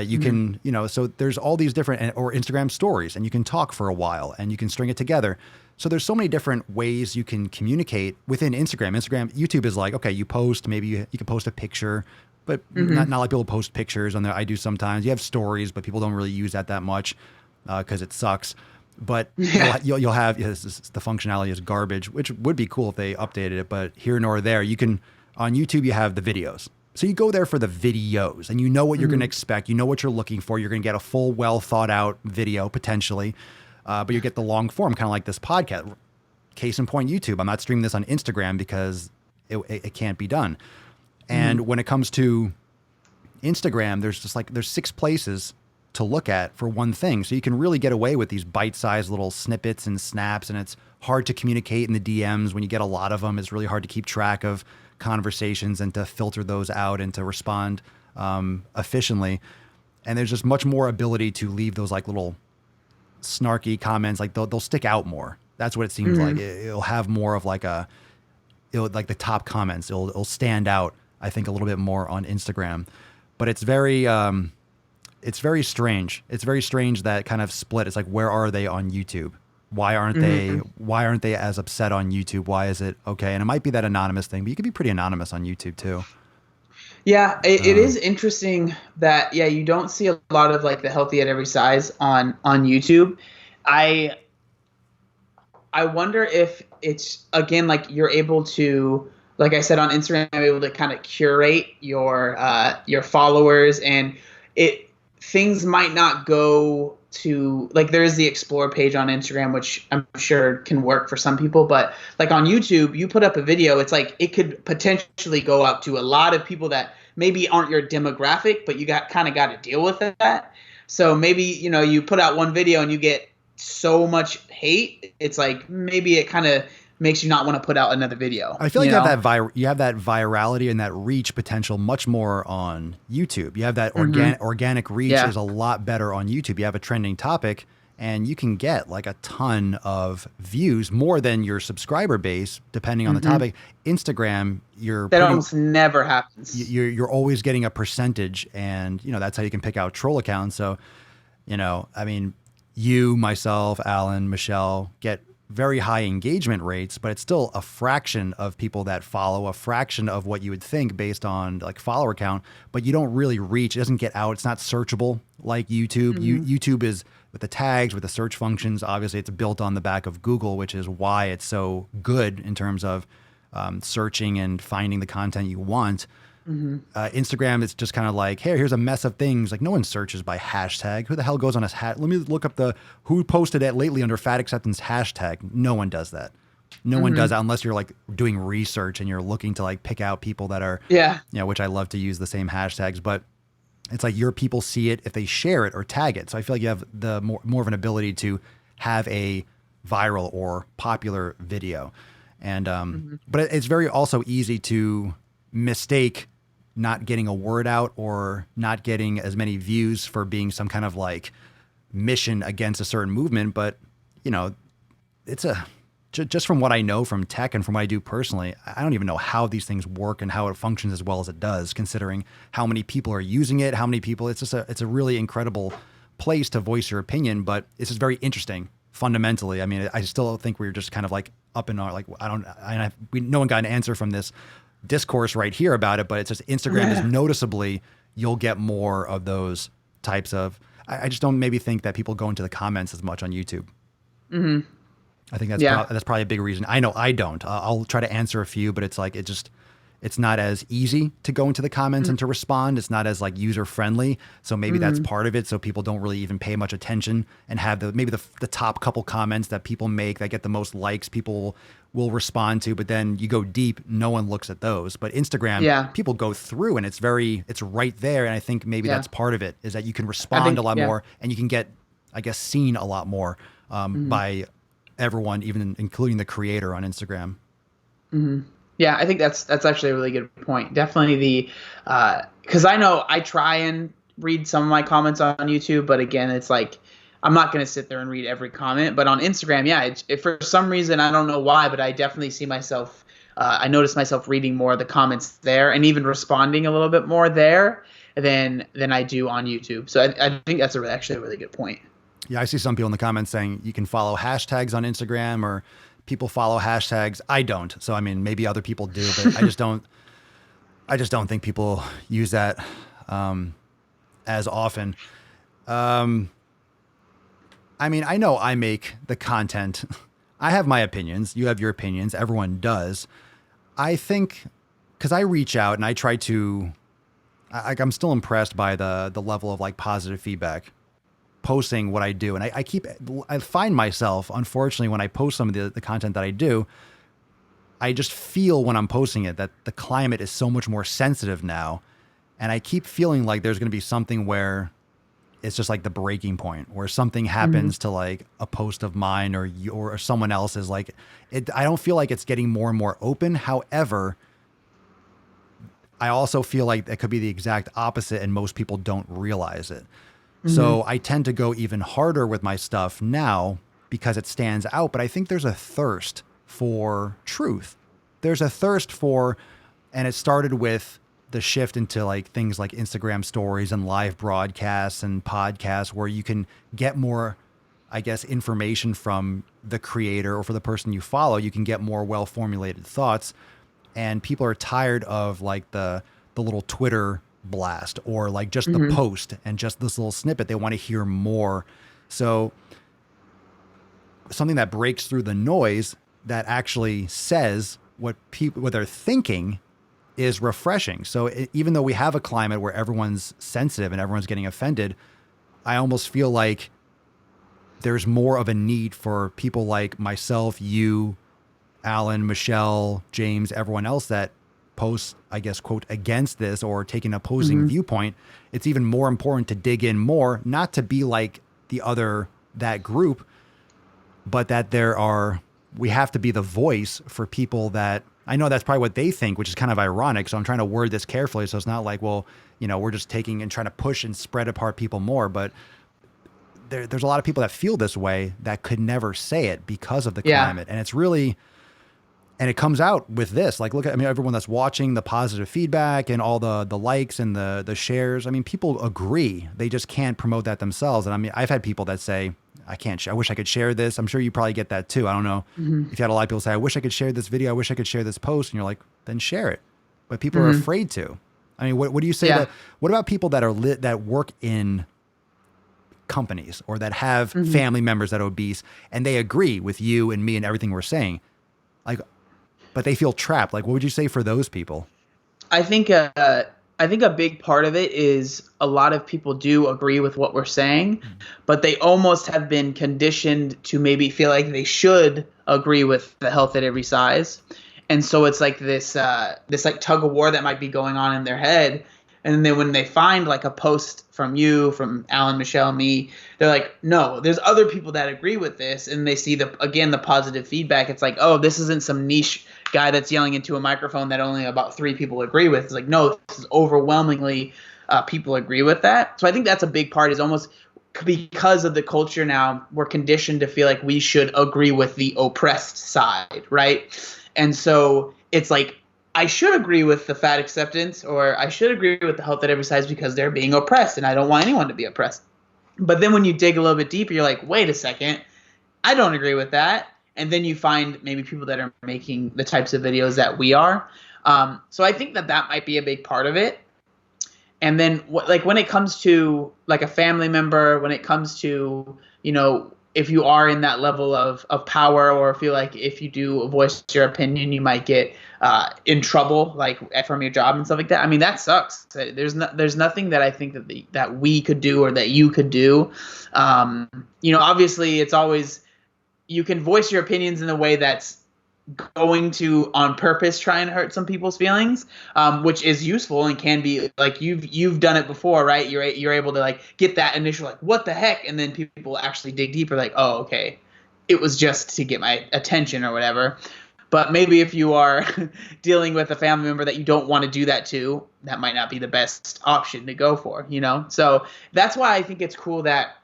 You can, so there's all these different, or Instagram stories, and you can talk for a while and you can string it together. So there's so many different ways you can communicate within Instagram. YouTube is like, okay, you post, maybe you can post a picture, but not like people post pictures on there. I do sometimes. You have stories, but people don't really use that much because it sucks. but you'll have the functionality is garbage, which would be cool if they updated it. But here nor there, you can on YouTube you have the videos, so you go there for the videos, and you know what you're going to expect. You know what you're looking for. You're going to get a full, well thought out video potentially, but you get the long form, kind of like this podcast. Case in point, YouTube. I'm not streaming this on Instagram because it can't be done. And when it comes to Instagram, there's 6 places to look at for one thing. So you can really get away with these bite-sized little snippets and snaps, and it's hard to communicate in the DMs. When you get a lot of them, it's really hard to keep track of conversations and to filter those out and to respond efficiently. And there's just much more ability to leave those like little snarky comments. Like they'll stick out more. That's what it seems like. It'll have more of like like the top comments. It'll stand out, I think, a little bit more on Instagram. But it's very strange. It's very strange that kind of split. It's like, where are they on YouTube? Why aren't they as upset on YouTube? Why is it okay? And it might be that anonymous thing, but you could be pretty anonymous on YouTube too. Yeah, it is interesting that you don't see a lot of like the healthy at every size on YouTube. I wonder if it's, again, like you're able to, like I said on Instagram, I'm able to kind of curate your followers, and things might not go to, like, there's the explore page on Instagram, which I'm sure can work for some people, but like on YouTube, you put up a video, it's like it could potentially go out to a lot of people that maybe aren't your demographic, but you got to deal with that. So maybe, you put out one video and you get so much hate, it's like maybe it kind of makes you not want to put out another video. I feel like you have that virality and that reach potential much more on YouTube. You have that organic reach is a lot better on YouTube. You have a trending topic and you can get like a ton of views, more than your subscriber base, depending on the topic. Instagram, almost never happens. You're always getting a percentage, and that's how you can pick out troll accounts. So, I mean, you, myself, Alan, Michelle get very high engagement rates, but it's still a fraction of people that follow, a fraction of what you would think based on like follower count, but you don't really reach. It doesn't get out. It's not searchable like YouTube. YouTube is with the tags, with the search functions. Obviously, it's built on the back of Google, which is why it's so good in terms of searching and finding the content you want. Instagram, it's just kind of like, hey, here's a mess of things. Like, no one searches by hashtag. Who the hell goes on let me look up who posted it lately under fat acceptance hashtag. No one does that. No one does that unless you're like doing research and you're looking to like pick out people that are, which I love to use the same hashtags, but it's like your people see it if they share it or tag it. So I feel like you have the more of an ability to have a viral or popular video. And, but it's very also easy to mistake not getting a word out or not getting as many views for being some kind of like mission against a certain movement. But, it's just from what I know from tech and from what I do personally, I don't even know how these things work and how it functions as well as it does, considering how many people are using it, how many people, it's a really incredible place to voice your opinion, but it's just very interesting fundamentally. I mean, I still think we're just kind of like up in our, like, no one got an answer from this discourse right here about it, but it's just Instagram is noticeably, you'll get more of those types of, I just don't maybe think that people go into the comments as much on YouTube. I think that's probably a big reason. I know I don't. I'll try to answer a few, but it's like, it's not as easy to go into the comments and to respond. It's not as like user friendly. So maybe that's part of it. So people don't really even pay much attention and have the top couple comments that people make that get the most likes, people will respond to, but then you go deep, no one looks at those. But Instagram, people go through and it's right there. And I think maybe that's part of it, is that you can respond a lot more and you can get, I guess, seen a lot more by everyone, even including the creator on Instagram. Yeah, I think that's actually a really good point. Definitely because I know I try and read some of my comments on YouTube, but again, it's like, I'm not going to sit there and read every comment. But on Instagram, if for some reason, I don't know why, but I definitely see myself, I notice myself reading more of the comments there and even responding a little bit more there than I do on YouTube. So I think that's actually a really good point. Yeah, I see some people in the comments saying you can follow hashtags on Instagram, or people follow hashtags. I don't. So, I mean, maybe other people do, but I just don't think people use that as often. I mean, I know I make the content. I have my opinions. You have your opinions. Everyone does. I think because I reach out and I try to, I'm still impressed by the level of like positive feedback posting what I do. And I find myself, unfortunately, when I post some of the content that I do, I just feel when I'm posting it that the climate is so much more sensitive now. And I keep feeling like there's going to be something where it's just like the breaking point where something happens to like a post of mine or someone else's. Like I don't feel like it's getting more and more open. However, I also feel like it could be the exact opposite and most people don't realize it. So I tend to go even harder with my stuff now because it stands out. But I think there's a thirst for truth. There's a thirst for, and it started with the shift into like things like Instagram stories and live broadcasts and podcasts where you can get more, I guess, information from the creator or for the person you follow. You can get more well-formulated thoughts, and people are tired of like the little Twitter blast or like just the post and just this little snippet. They want to hear more. So something that breaks through the noise that actually says what they're thinking is refreshing. So even though we have a climate where everyone's sensitive and everyone's getting offended, I almost feel like there's more of a need for people like myself, you, Alan, Michelle, James, everyone else that posts, I guess, quote, against this or take an opposing viewpoint. It's even more important to dig in more, not to be like that group, but that we have to be the voice for people that, I know that's probably what they think, which is kind of ironic. So I'm trying to word this carefully. So it's not like, well, we're just taking and trying to push and spread apart people more. But there's a lot of people that feel this way that could never say it because of the climate. And it's really, and it comes out with this. Like, look at, everyone that's watching, the positive feedback and all the likes and the shares. People agree. They just can't promote that themselves. And I've had people that say, I wish I could share this. I'm sure you probably get that too. I don't know if you had a lot of people say, I wish I could share this video. I wish I could share this post. And you're like, then share it. But people are afraid to. What do you say what about people that are that work in companies or that have family members that are obese and they agree with you and me and everything we're saying, like, but they feel trapped? Like, what would you say for those people? I think a big part of it is a lot of people do agree with what we're saying, but they almost have been conditioned to maybe feel like they should agree with the health at every size. And so it's like this like tug of war that might be going on in their head. And then when they find like a post from you, from Alan, Michelle, me, they're like, no, there's other people that agree with this. And they see the positive feedback. It's like, oh, this isn't some niche guy that's yelling into a microphone that only about 3 people agree with. It's like, no, this is overwhelmingly people agree with that. So I think that's a big part, is almost because of the culture now, we're conditioned to feel like we should agree with the oppressed side, right? And so it's like, I should agree with the fat acceptance, or I should agree with the health at every size because they're being oppressed and I don't want anyone to be oppressed. But then when you dig a little bit deeper, you're like, wait a second, I don't agree with that. And then you find maybe people that are making the types of videos that we are. So I think that might be a big part of it. And then when it comes to like a family member, when it comes to, if you are in that level of power, or feel like if you do voice your opinion, you might get in trouble, like from your job and stuff like that. That sucks. There's nothing that I think that we could do or that you could do. Obviously it's always, you can voice your opinions in a way that's going to on purpose try and hurt some people's feelings, which is useful and can be like, you've done it before, right? You're able to like get that initial like, what the heck, and then people actually dig deeper, like, oh, okay, it was just to get my attention or whatever. But maybe if you are dealing with a family member that you don't want to do that to, that might not be the best option to go for, So that's why I think it's cool that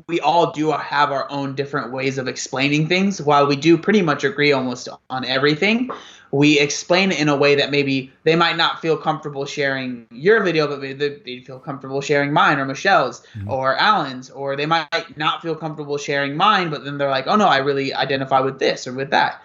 we all do have our own different ways of explaining things. While we do pretty much agree almost on everything, we explain it in a way that maybe they might not feel comfortable sharing your video, but maybe they feel comfortable sharing mine or Michelle's or Alan's, or they might not feel comfortable sharing mine, but then they're like, oh no, I really identify with this or with that.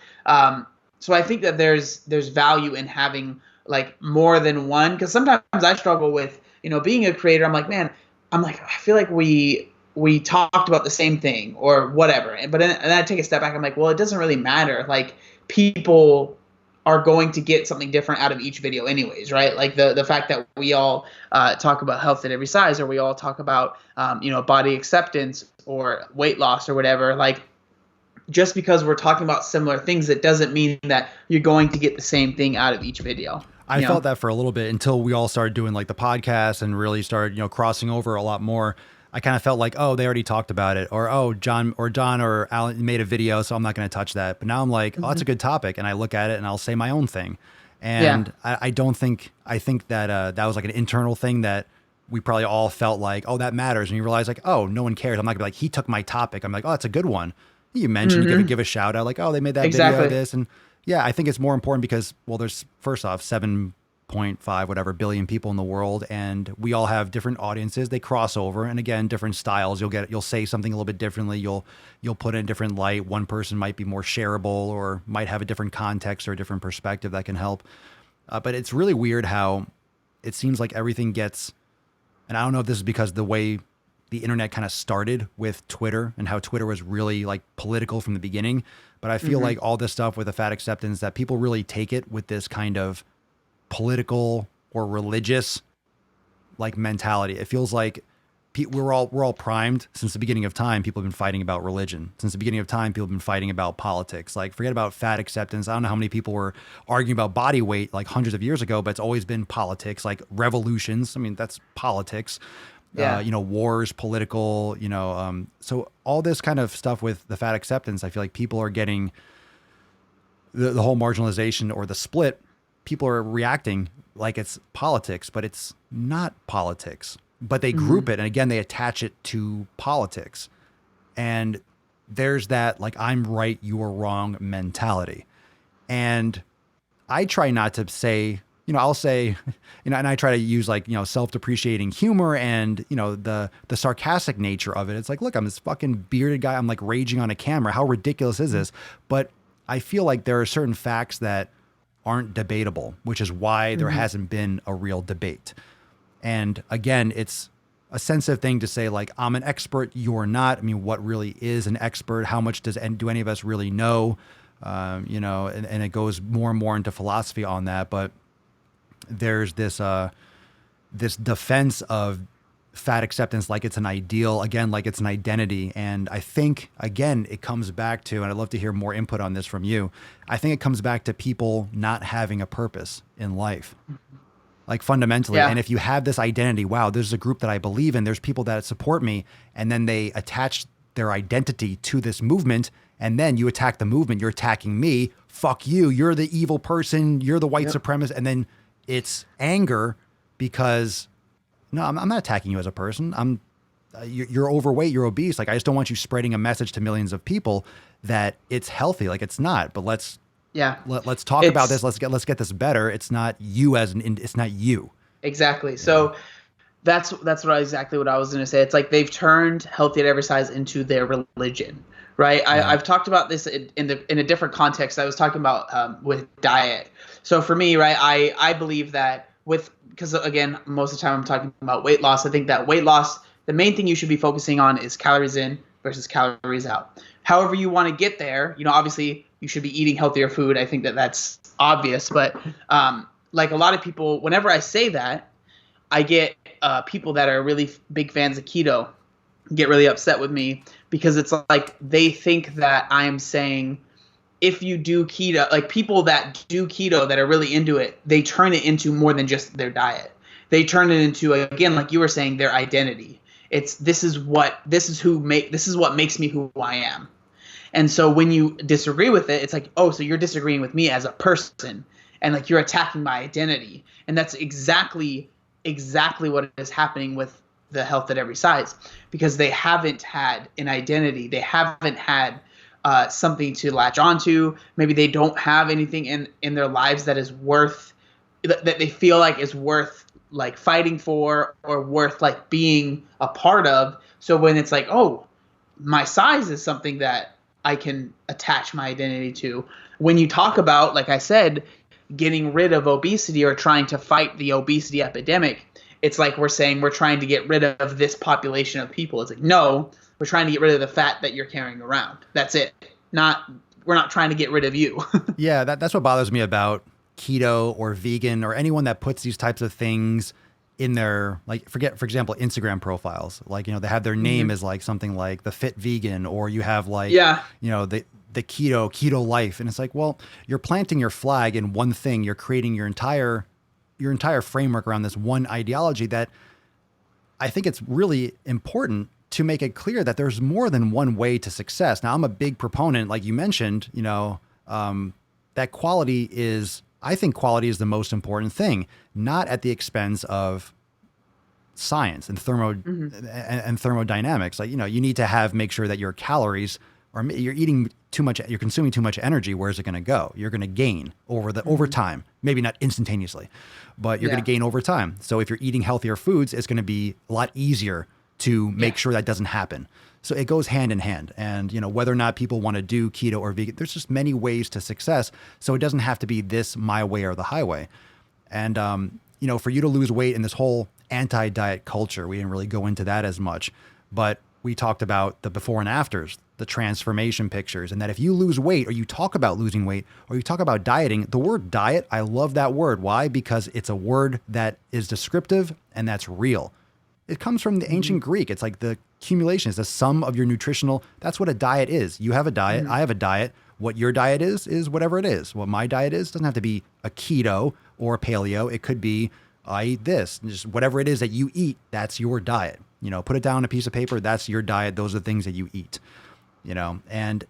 So I think that there's value in having like more than one, because sometimes I struggle with, being a creator. I'm like, I feel like we we talked about the same thing or whatever. But then and I take a step back. I'm like, well, it doesn't really matter. Like, people are going to get something different out of each video anyways, right? Like the fact that we all talk about health at every size, or we all talk about body acceptance or weight loss or whatever, like, just because we're talking about similar things, it doesn't mean that you're going to get the same thing out of each video. I felt that for a little bit until we all started doing like the podcast and really started, crossing over a lot more. I kind of felt like, oh, they already talked about it, or, oh, John or Alan made a video, so I'm not going to touch that. But now I'm like, oh, that's a good topic. And I look at it and I'll say my own thing. And I think that that was like an internal thing that we probably all felt like, oh, that matters. And you realize like, oh, no one cares. I'm not gonna be like, he took my topic. I'm like, oh, that's a good one. You mentioned, you give a shout out, like, oh, they made that video of this. And yeah, I think it's more important because, well, there's first off 7.5 whatever billion people in the world, and we all have different audiences. They cross over, and again, different styles. You'll say something a little bit differently. You'll put it in a different light. One person might be more shareable, or might have a different context or a different perspective that can help. But it's really weird how it seems like everything gets, and I don't know if this is because the way the internet kind of started with Twitter and how Twitter was really like political from the beginning. But I feel like all this stuff with the fat acceptance, that people really take it with this kind of political or religious like mentality. It feels like we're all primed since the beginning of time. People have been fighting about religion. Since the beginning of time, people have been fighting about politics. Like, forget about fat acceptance. I don't know how many people were arguing about body weight like hundreds of years ago, but it's always been politics, like revolutions. I mean, that's politics. Wars, political, so all this kind of stuff with the fat acceptance, I feel like people are getting the whole marginalization or the split. People are reacting like it's politics, but it's not politics, but they group it. And again, they attach it to politics. And there's that, like, I'm right, you're wrong mentality. And I try not to say, I'll say, and I try to use like, self-depreciating humor and, the sarcastic nature of it. It's like, look, I'm this fucking bearded guy. I'm like raging on a camera. How ridiculous is this? But I feel like there are certain facts that aren't debatable, which is why there hasn't been a real debate. And again, it's a sensitive thing to say, like, I'm an expert, you're not. I mean, what really is an expert? How much do any of us really know? And it goes more and more into philosophy on that. But there's this defense of fat acceptance like it's an ideal, again, like it's an identity. And I think, again, it comes back to, and I'd love to hear more input on this from you, I think it comes back to people not having a purpose in life, like fundamentally. And if you have this identity, wow, there's a group that I believe in, there's people that support me, and then they attach their identity to this movement, and then you attack the movement, you're attacking me, fuck you, you're the evil person, you're the white supremacist, and then it's anger because, no, I'm not attacking you as a person. You're overweight, you're obese. Like, I just don't want you spreading a message to millions of people that it's healthy. Like, it's not. But let's talk about this. Let's get this better. It's not you it's not you. Exactly. So that's exactly what I was going to say. It's like they've turned healthy at every size into their religion, right? I've talked about this in a different context. I was talking about with diet. So for me, right, I believe that because again, most of the time I'm talking about weight loss. I think that weight loss, the main thing you should be focusing on is calories in versus calories out. However you want to get there, obviously you should be eating healthier food. I think that that's obvious. But like a lot of people, whenever I say that, I get people that are really big fans of keto get really upset with me because it's like they think that I am saying, if you do keto, like people that do keto that are really into it, they turn it into more than just their diet. They turn it into, again, like you were saying, their identity. This is what makes me who I am. And so when you disagree with it, it's like, oh, so you're disagreeing with me as a person, and like you're attacking my identity. And that's exactly what is happening with the health at every size, because they haven't had an identity. They haven't had something to latch onto. Maybe they don't have anything in their lives that is worth, that they feel like is worth like fighting for or worth like being a part of. So when it's like, oh, my size is something that I can attach my identity to. When you talk about, like I said, getting rid of obesity or trying to fight the obesity epidemic, it's like we're saying we're trying to get rid of this population of people. It's like, no, we're trying to get rid of the fat that you're carrying around. That's it. We're not trying to get rid of you. Yeah, that's what bothers me about keto or vegan or anyone that puts these types of things in their, like, for example, Instagram profiles. Like, they have their name as like something like the fit vegan, or you have like, the keto life. And it's like, well, you're planting your flag in one thing. You're creating your entire framework around this one ideology that I think it's really important to make it clear that there's more than one way to success. Now, I'm a big proponent, like you mentioned, that I think quality is the most important thing, not at the expense of science and and thermodynamics. Like, you need to make sure that your calories, or you're eating too much, you're consuming too much energy. Where's it going to go? You're going to gain over time, maybe not instantaneously, but you're going to gain over time. So if you're eating healthier foods, it's going to be a lot easier to make sure that doesn't happen. So it goes hand in hand. And, whether or not people want to do keto or vegan, there's just many ways to success. So it doesn't have to be this my way or the highway. And, for you to lose weight in this whole anti-diet culture, we didn't really go into that as much, but we talked about the before and afters, the transformation pictures, and that if you lose weight, or you talk about losing weight, or you talk about dieting, the word diet, I love that word. Why? Because it's a word that is descriptive and that's real. It comes from the ancient Greek. It's like the accumulation. It's the sum of your nutritional. That's what a diet is. You have a diet. I have a diet. What your diet is whatever it is. What my diet is doesn't have to be a keto or a paleo. It could be, I eat this. Just whatever it is that you eat, that's your diet. Put it down on a piece of paper. That's your diet. Those are the things that you eat. And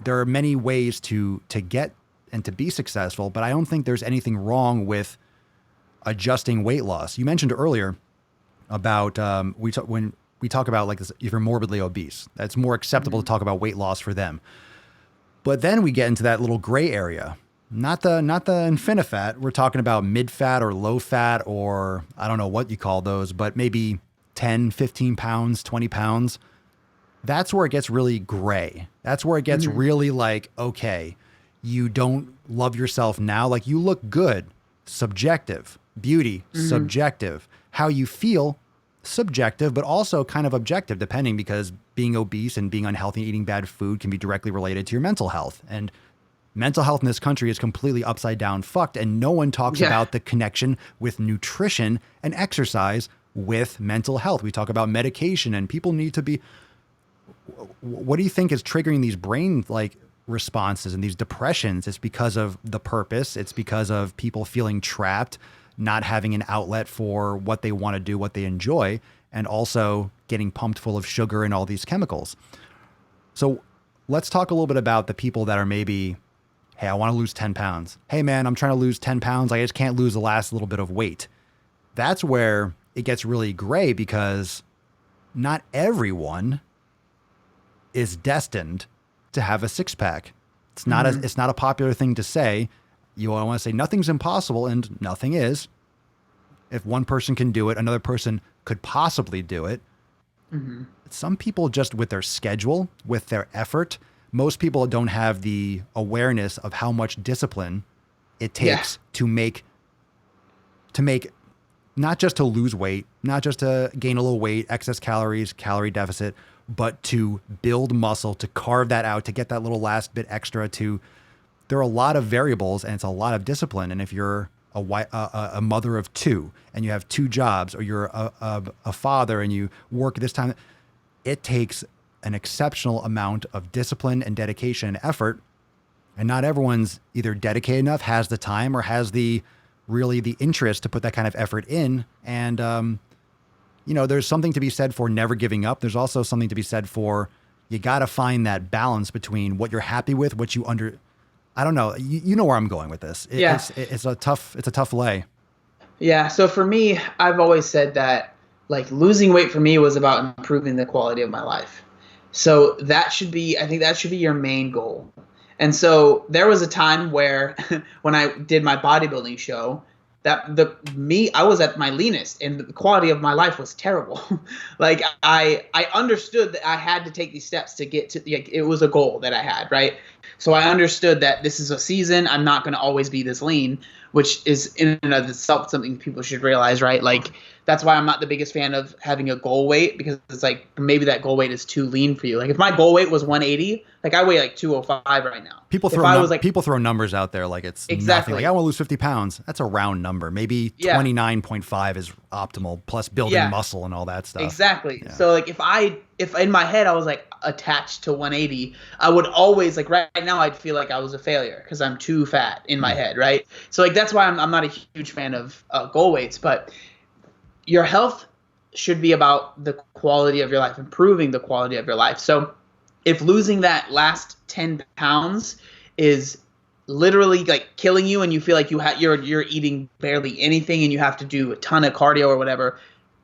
there are many ways to get and to be successful, but I don't think there's anything wrong with adjusting weight loss. You mentioned earlier about when we talk about like this, if you're morbidly obese, that's more acceptable to talk about weight loss for them. But then we get into that little gray area, not the infinifat. We're talking about mid fat or low fat, or I don't know what you call those, but maybe 10, 15 pounds, 20 pounds. That's where it gets really gray. That's where it gets really like, okay, you don't love yourself now. Like, you look good, subjective. Beauty, subjective. How you feel, subjective, but also kind of objective, depending, because being obese and being unhealthy and eating bad food can be directly related to your mental health. And mental health in this country is completely upside down fucked. And no one talks about the connection with nutrition and exercise with mental health. We talk about medication, and people need to be, what do you think is triggering these brain like responses and these depressions? It's because of the purpose. It's because of people feeling trapped, not having an outlet for what they want to do, what they enjoy, and also getting pumped full of sugar and all these chemicals. So let's talk a little bit about the people that are maybe, hey, I want to lose 10 pounds. Hey man, I'm trying to lose 10 pounds. I just can't lose the last little bit of weight. That's where it gets really gray, because not everyone is destined to have a six pack. It's not it's not a popular thing to say. You want to say nothing's impossible, and nothing is. If one person can do it, another person could possibly do it. Some people, just with their schedule, with their effort, most people don't have the awareness of how much discipline it takes to make, not just to lose weight, not just to gain a little weight, excess calories, calorie deficit, but to build muscle, to carve that out, to get that little last bit extra. There are a lot of variables, and it's a lot of discipline. And if you're a mother of two and you have two jobs, or you're a father and you work this time, it takes an exceptional amount of discipline and dedication and effort. And not everyone's either dedicated enough, has the time, or has the interest to put that kind of effort in. And, there's something to be said for never giving up. There's also something to be said for, you got to find that balance between what you're happy with, what you I don't know. You know where I'm going with this. It's a tough lay. Yeah. So for me, I've always said that like losing weight for me was about improving the quality of my life. So I think that should be your main goal. And so there was a time where when I did my bodybuilding show, I was at my leanest and the quality of my life was terrible. Like I understood that I had to take these steps to get to, like, it was a goal that I had, right? So I understood that this is a season. I'm not going to always be this lean. which is in and of itself something people should realize, right? Like that's why I'm not the biggest fan of having a goal weight, because it's like maybe that goal weight is too lean for you. Like if my goal weight was 180, like I weigh like 205 right now. People throw numbers out there like it's exactly nothing. Like I want to lose 50 pounds. That's a round number. Maybe 29.5 is optimal, plus building muscle and all that stuff. Exactly. Yeah. So like if in my head I was like attached to 180, I would always like right now I'd feel like I was a failure because I'm too fat in my head, right? So like that's why I'm not a huge fan of goal weights, but your health should be about the quality of your life, improving the quality of your life. So if losing that last 10 pounds is literally like killing you and you feel like you're eating barely anything and you have to do a ton of cardio or whatever,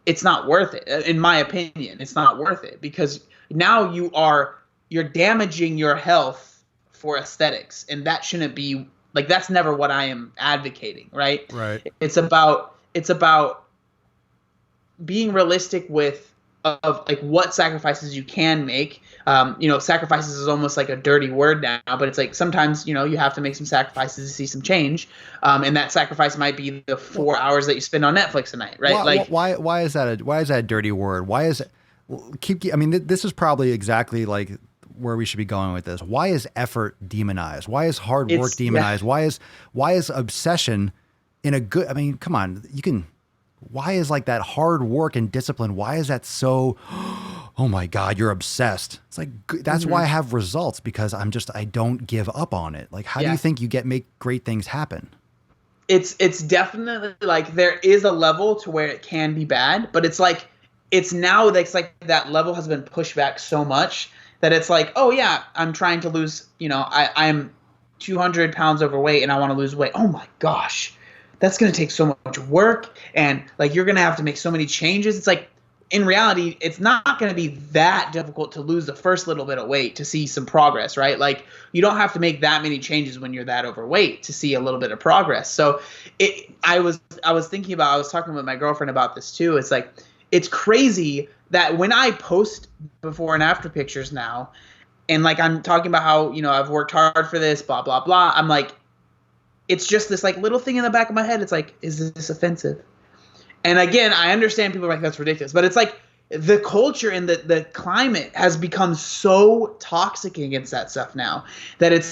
it's not worth it. In my opinion, it's not worth it, because now you're damaging your health for aesthetics, and that shouldn't be like, that's never what I am advocating, right? Right. It's about being realistic of like what sacrifices you can make. Sacrifices is almost like a dirty word now, but it's like sometimes, you have to make some sacrifices to see some change. And that sacrifice might be the 4 hours that you spend on Netflix a night, right? Why is that a dirty word? Why is it this is probably exactly like where we should be going with this. Why is effort demonized? Why is hard work demonized? Yeah. Why is obsession in a good, come on, why is like that hard work and discipline? Why is that so, oh my God, you're obsessed. It's like, that's why I have results, because I don't give up on it. Like, how do you think you make great things happen? It's definitely like, there is a level to where it can be bad, but it's like that level has been pushed back so much that it's like, oh yeah, I'm trying to lose, I'm 200 pounds overweight and I want to lose weight. Oh my gosh. That's going to take so much work, and like you're going to have to make so many changes. It's like, in reality, it's not going to be that difficult to lose the first little bit of weight to see some progress, right? Like you don't have to make that many changes when you're that overweight to see a little bit of progress. So I was talking with my girlfriend about this too. It's like, it's crazy that when I post before and after pictures now, and like I'm talking about how, I've worked hard for this, blah, blah, blah. I'm like, it's just this like little thing in the back of my head. It's like, is this offensive? And again, I understand people are like, that's ridiculous. But it's like the culture and the climate has become so toxic against that stuff now that it's